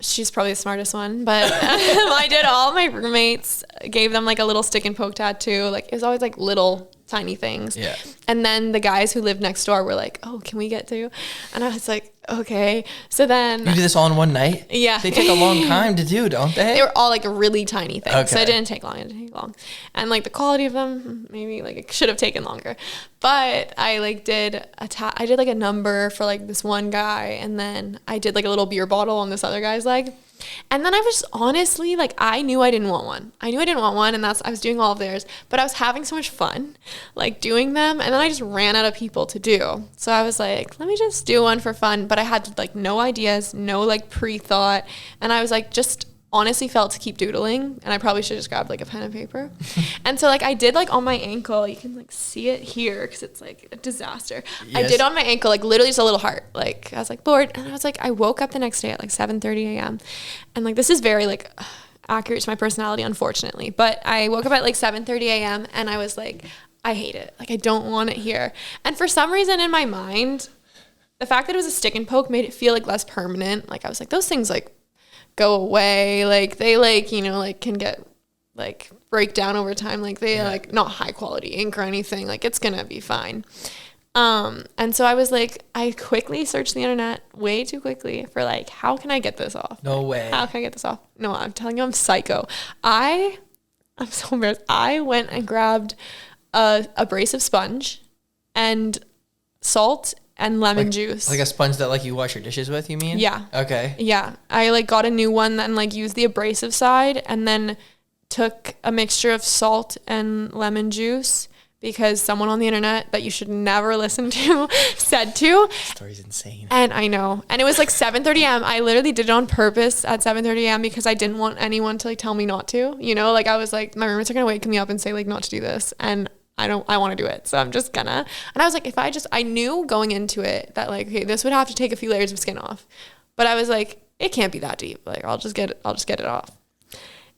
She's probably the smartest one, but I did all my roommates, gave them like a little stick and poke tattoo. Like it was always like little tiny things. Yeah. And then the guys who lived next door were like, oh, can we get to? And I was like, okay. So then you did this all in one night? Yeah. They take a long time to do, don't they? They were all like really tiny things. Okay. So it didn't take long. And like the quality of them, maybe like it should have taken longer. But I like did like a number for like this one guy, and then I did like a little beer bottle on this other guy's leg. And then I was honestly like, I knew I didn't want one. And I was doing all of theirs, but I was having so much fun like doing them. And then I just ran out of people to do. So I was like, let me just do one for fun. But I had like no ideas, no like pre-thought. And I was like, just honestly felt to keep doodling, and I probably should just grab like a pen and paper. And so like I did like on my ankle, you can like see it here because it's like a disaster. Yes. I did on my ankle like literally just a little heart. Like I was like bored, and I was like, I woke up the next day at like 7:30 a.m. and like this is very like accurate to my personality, unfortunately, but I woke up at like 7:30 a.m. and I was like, I hate it. Like I don't want it here. And for some reason in my mind, the fact that it was a stick and poke made it feel like less permanent. Like I was like, those things like go away, like they like, you know, like can get like break down over time, like they like not high quality ink or anything, like it's gonna be fine. And so I was like, I quickly searched the internet way too quickly for like, how can I get this off? No way. How can I get this off? No, I'm telling you, I'm psycho. I'm so embarrassed. I went and grabbed a abrasive sponge and salt and lemon juice. Like a sponge that like you wash your dishes with, you mean? Yeah. Okay. Yeah. I like got a new one and like used the abrasive side and then took a mixture of salt and lemon juice because someone on the internet that you should never listen to said to. This story's insane. And I know. And it was like 7:30 a.m. I literally did it on purpose at 7:30 a.m. because I didn't want anyone to like tell me not to. You know, like I was like, my roommates are going to wake me up and say like not to do this. And I want to do it. So I'm just gonna. And I was like, I knew going into it that like, okay, this would have to take a few layers of skin off. But I was like, it can't be that deep. Like I'll just get it off.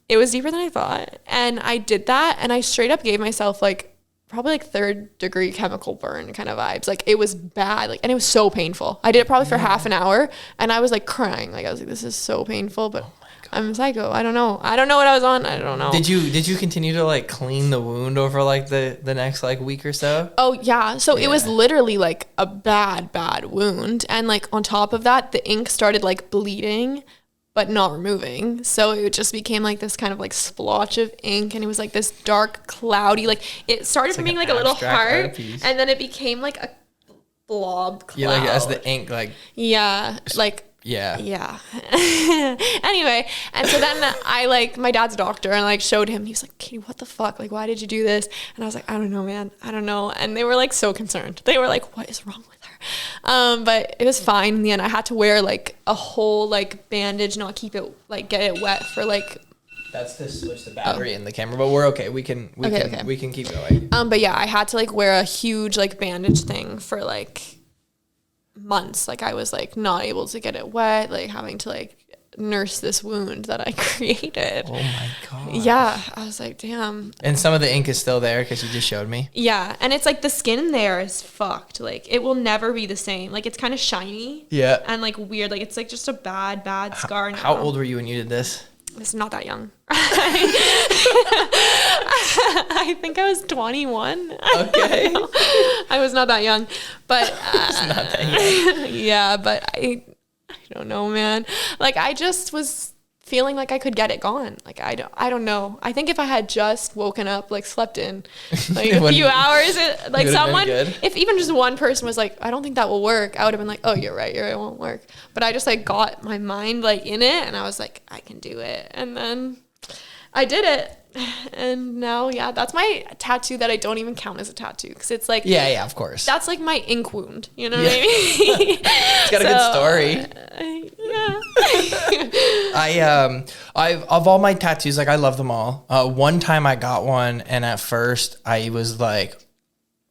It was deeper than I thought. And I did that. And I straight up gave myself like probably like 3rd degree chemical burn kind of vibes. Like it was bad. Like, and it was so painful. I did it probably for half an hour and I was like crying. Like I was like, this is so painful, but I'm psycho. I don't know what I was on. I don't know. Did you continue to like clean the wound over like the next like week or so? Oh yeah. So it was literally like a bad wound. And like on top of that, the ink started like bleeding, but not removing. So it just became like this kind of like splotch of ink, and it was like this dark, cloudy, like it started from being like a little heart, and then it became like a blob cloud. Yeah, like as the ink like Yeah. Anyway, and so then I like my dad's a doctor and like showed him. He was like, Katie, what the fuck? Like, why did you do this? And I was like, I don't know, man. I don't know. And they were like so concerned. They were like, what is wrong with her? But it was fine in the end. I had to wear like a whole like bandage, not keep it like get it wet for like. That's to switch the battery in the camera, but we're okay. We can keep going. But yeah, I had to like wear a huge like bandage thing for like months. Like I was like not able to get it wet, like having to like nurse this wound that I created. Oh my god. Yeah, I was like, damn. And some of the ink is still there because you just showed me. Yeah, and it's like the skin there is fucked. Like it will never be the same. Like it's kind of shiny. Yeah. And like weird. Like it's like just a bad scar now. How old were you when you did this? It's not that young. I think I was 21. Okay. I was not that young, but it's not that young. Yeah, but I don't know, man. Like I just was feeling like I could get it gone. Like I don't know. I think if I had just woken up, like slept in like a few hours, like someone, if even just one person was like, I don't think that will work, I would have been like, oh, you're right, it won't work. But I just like got my mind like in it, and I was like, I can do it. And then I did it. And now, yeah, that's my tattoo that I don't even count as a tattoo because it's like, yeah, of course. That's like my ink wound. You know what I mean? It's got a good story. Yeah. I've of all my tattoos, like I love them all. One time I got one, and at first I was like,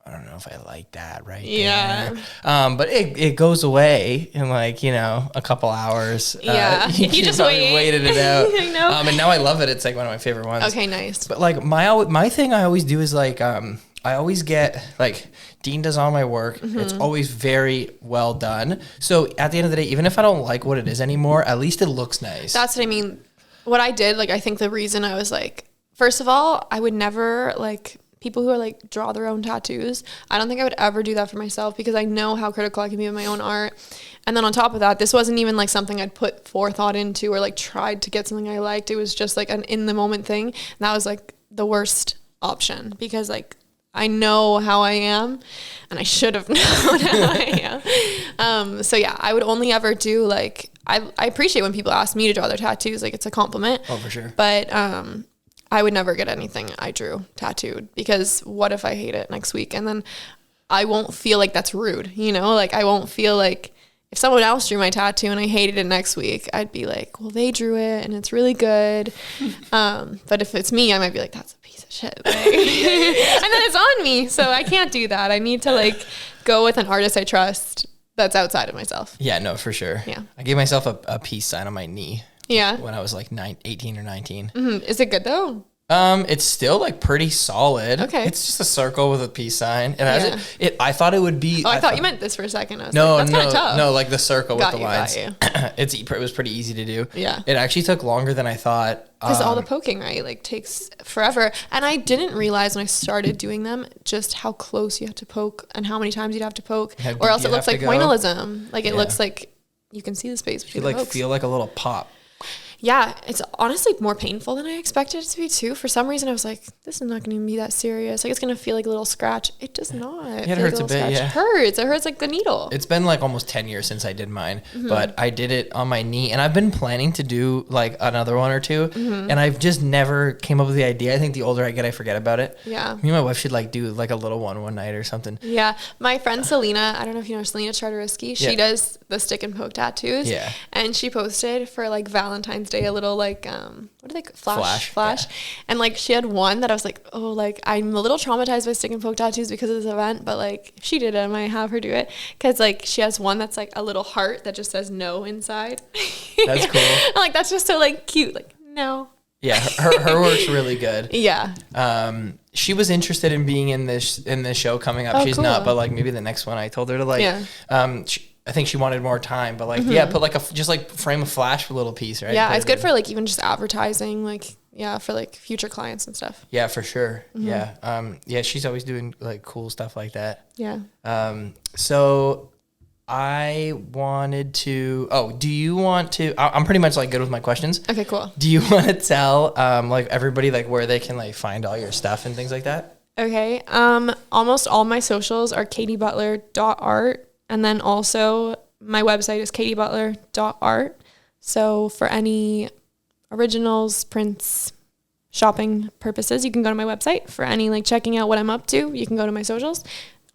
I don't know if I like that right there. But it goes away in like, a couple hours. Yeah. If you just waited it out. I know. And now I love it. It's like one of my favorite ones. Okay, nice. But like my thing I always do is like, I always get like, Dean does all my work. Mm-hmm. It's always very well done. So at the end of the day, even if I don't like what it is anymore, at least it looks nice. That's what I mean. What I did, like, I think the reason I was like, first of all, I would never like people who are like draw their own tattoos. I don't think I would ever do that for myself because I know how critical I can be of my own art. And then on top of that, this wasn't even like something I'd put forethought into or like tried to get something I liked. It was just like an in the moment thing. And that was like the worst option because like I know how I am and I should have known how I am. So yeah, I would only ever do like, I appreciate when people ask me to draw their tattoos. Like it's a compliment. Oh, for sure. But, I would never get anything I drew tattooed because what if I hate it next week? And then I won't feel like that's rude, like I won't feel like if someone else drew my tattoo and I hated it next week, I'd be like, well, they drew it and it's really good. But if it's me, I might be like, that's a piece of shit. Like, and then it's on me. So I can't do that. I need to like go with an artist I trust that's outside of myself. Yeah, no, for sure. Yeah. I gave myself a peace sign on my knee. Yeah. When I was like 18 or 19. Mm-hmm. Is it good though? It's still like pretty solid. Okay. It's just a circle with a peace sign. And I thought it would be. Oh, I thought you meant this for a second. I was like, that's kind of tough. No, like the circle with the lines. Got you. It was pretty easy to do. Yeah. It actually took longer than I thought. Because all the poking, right, like takes forever. And I didn't realize when I started doing them just how close you have to poke and how many times you'd have to poke, or else it looks like pointillism. Like it looks like you can see the space. You like feel like a little pop. Yeah, it's honestly more painful than I expected it to be too. For some reason, I was like, this is not going to be that serious. Like, it's going to feel like a little scratch. It does not. Yeah, it hurts a bit, yeah. It hurts. It hurts like the needle. It's been like almost 10 years since I did mine, but I did it on my knee, and I've been planning to do like another one or two, and I've just never came up with the idea. I think the older I get, I forget about it. Yeah. Me and my wife should like do like a little one night or something. Yeah. My friend Selena, I don't know if you know Selena Charterisky, she does the stick and poke tattoos. Yeah. And she posted for like Valentine's Day a little like what are they flash. Yeah. And like she had one that I was like, oh, like I'm a little traumatized by stick and poke tattoos because of this event, but like if she did it, I might have her do it, because like she has one that's like a little heart that just says no inside. That's cool. I'm like, that's just so like cute, like no. Yeah, her work's really good. Yeah. She was interested in being in this show coming up. She's cool. Not, but like maybe the next one. I told her to like. Yeah. I think she wanted more time, but like put like just like frame a flash little piece, right? Yeah, it's good for like even just advertising, like for like future clients and stuff. Yeah, for sure. Yeah. She's always doing like cool stuff like that. Yeah. So I wanted to, do you want to, I'm pretty much like good with my questions. Okay, cool. Do you want to tell like everybody like where they can like find all your stuff and things like that? Okay. Almost all my socials are katiebutler.art. And then also my website is katiebutler.art. So for any originals, prints, shopping purposes, you can go to my website. For any like checking out what I'm up to, you can go to my socials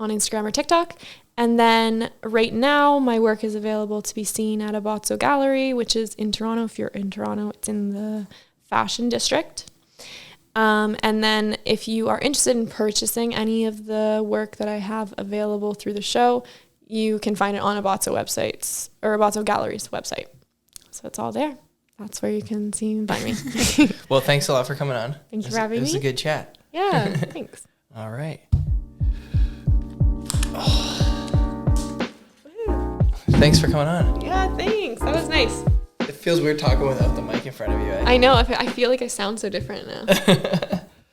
on Instagram or TikTok. And then right now my work is available to be seen at a Botso Gallery, which is in Toronto. If you're in Toronto, it's in the Fashion District. And then if you are interested in purchasing any of the work that I have available through the show, you can find it on a Botso website or a Botso Gallery's website. So it's all there. That's where you can see and find me. Well, thanks a lot for coming on. Thank you for having me. It was a good chat. Yeah, thanks. All right. Thanks for coming on. Yeah, thanks. That was nice. It feels weird talking without the mic in front of you. I know. I feel like I sound so different now.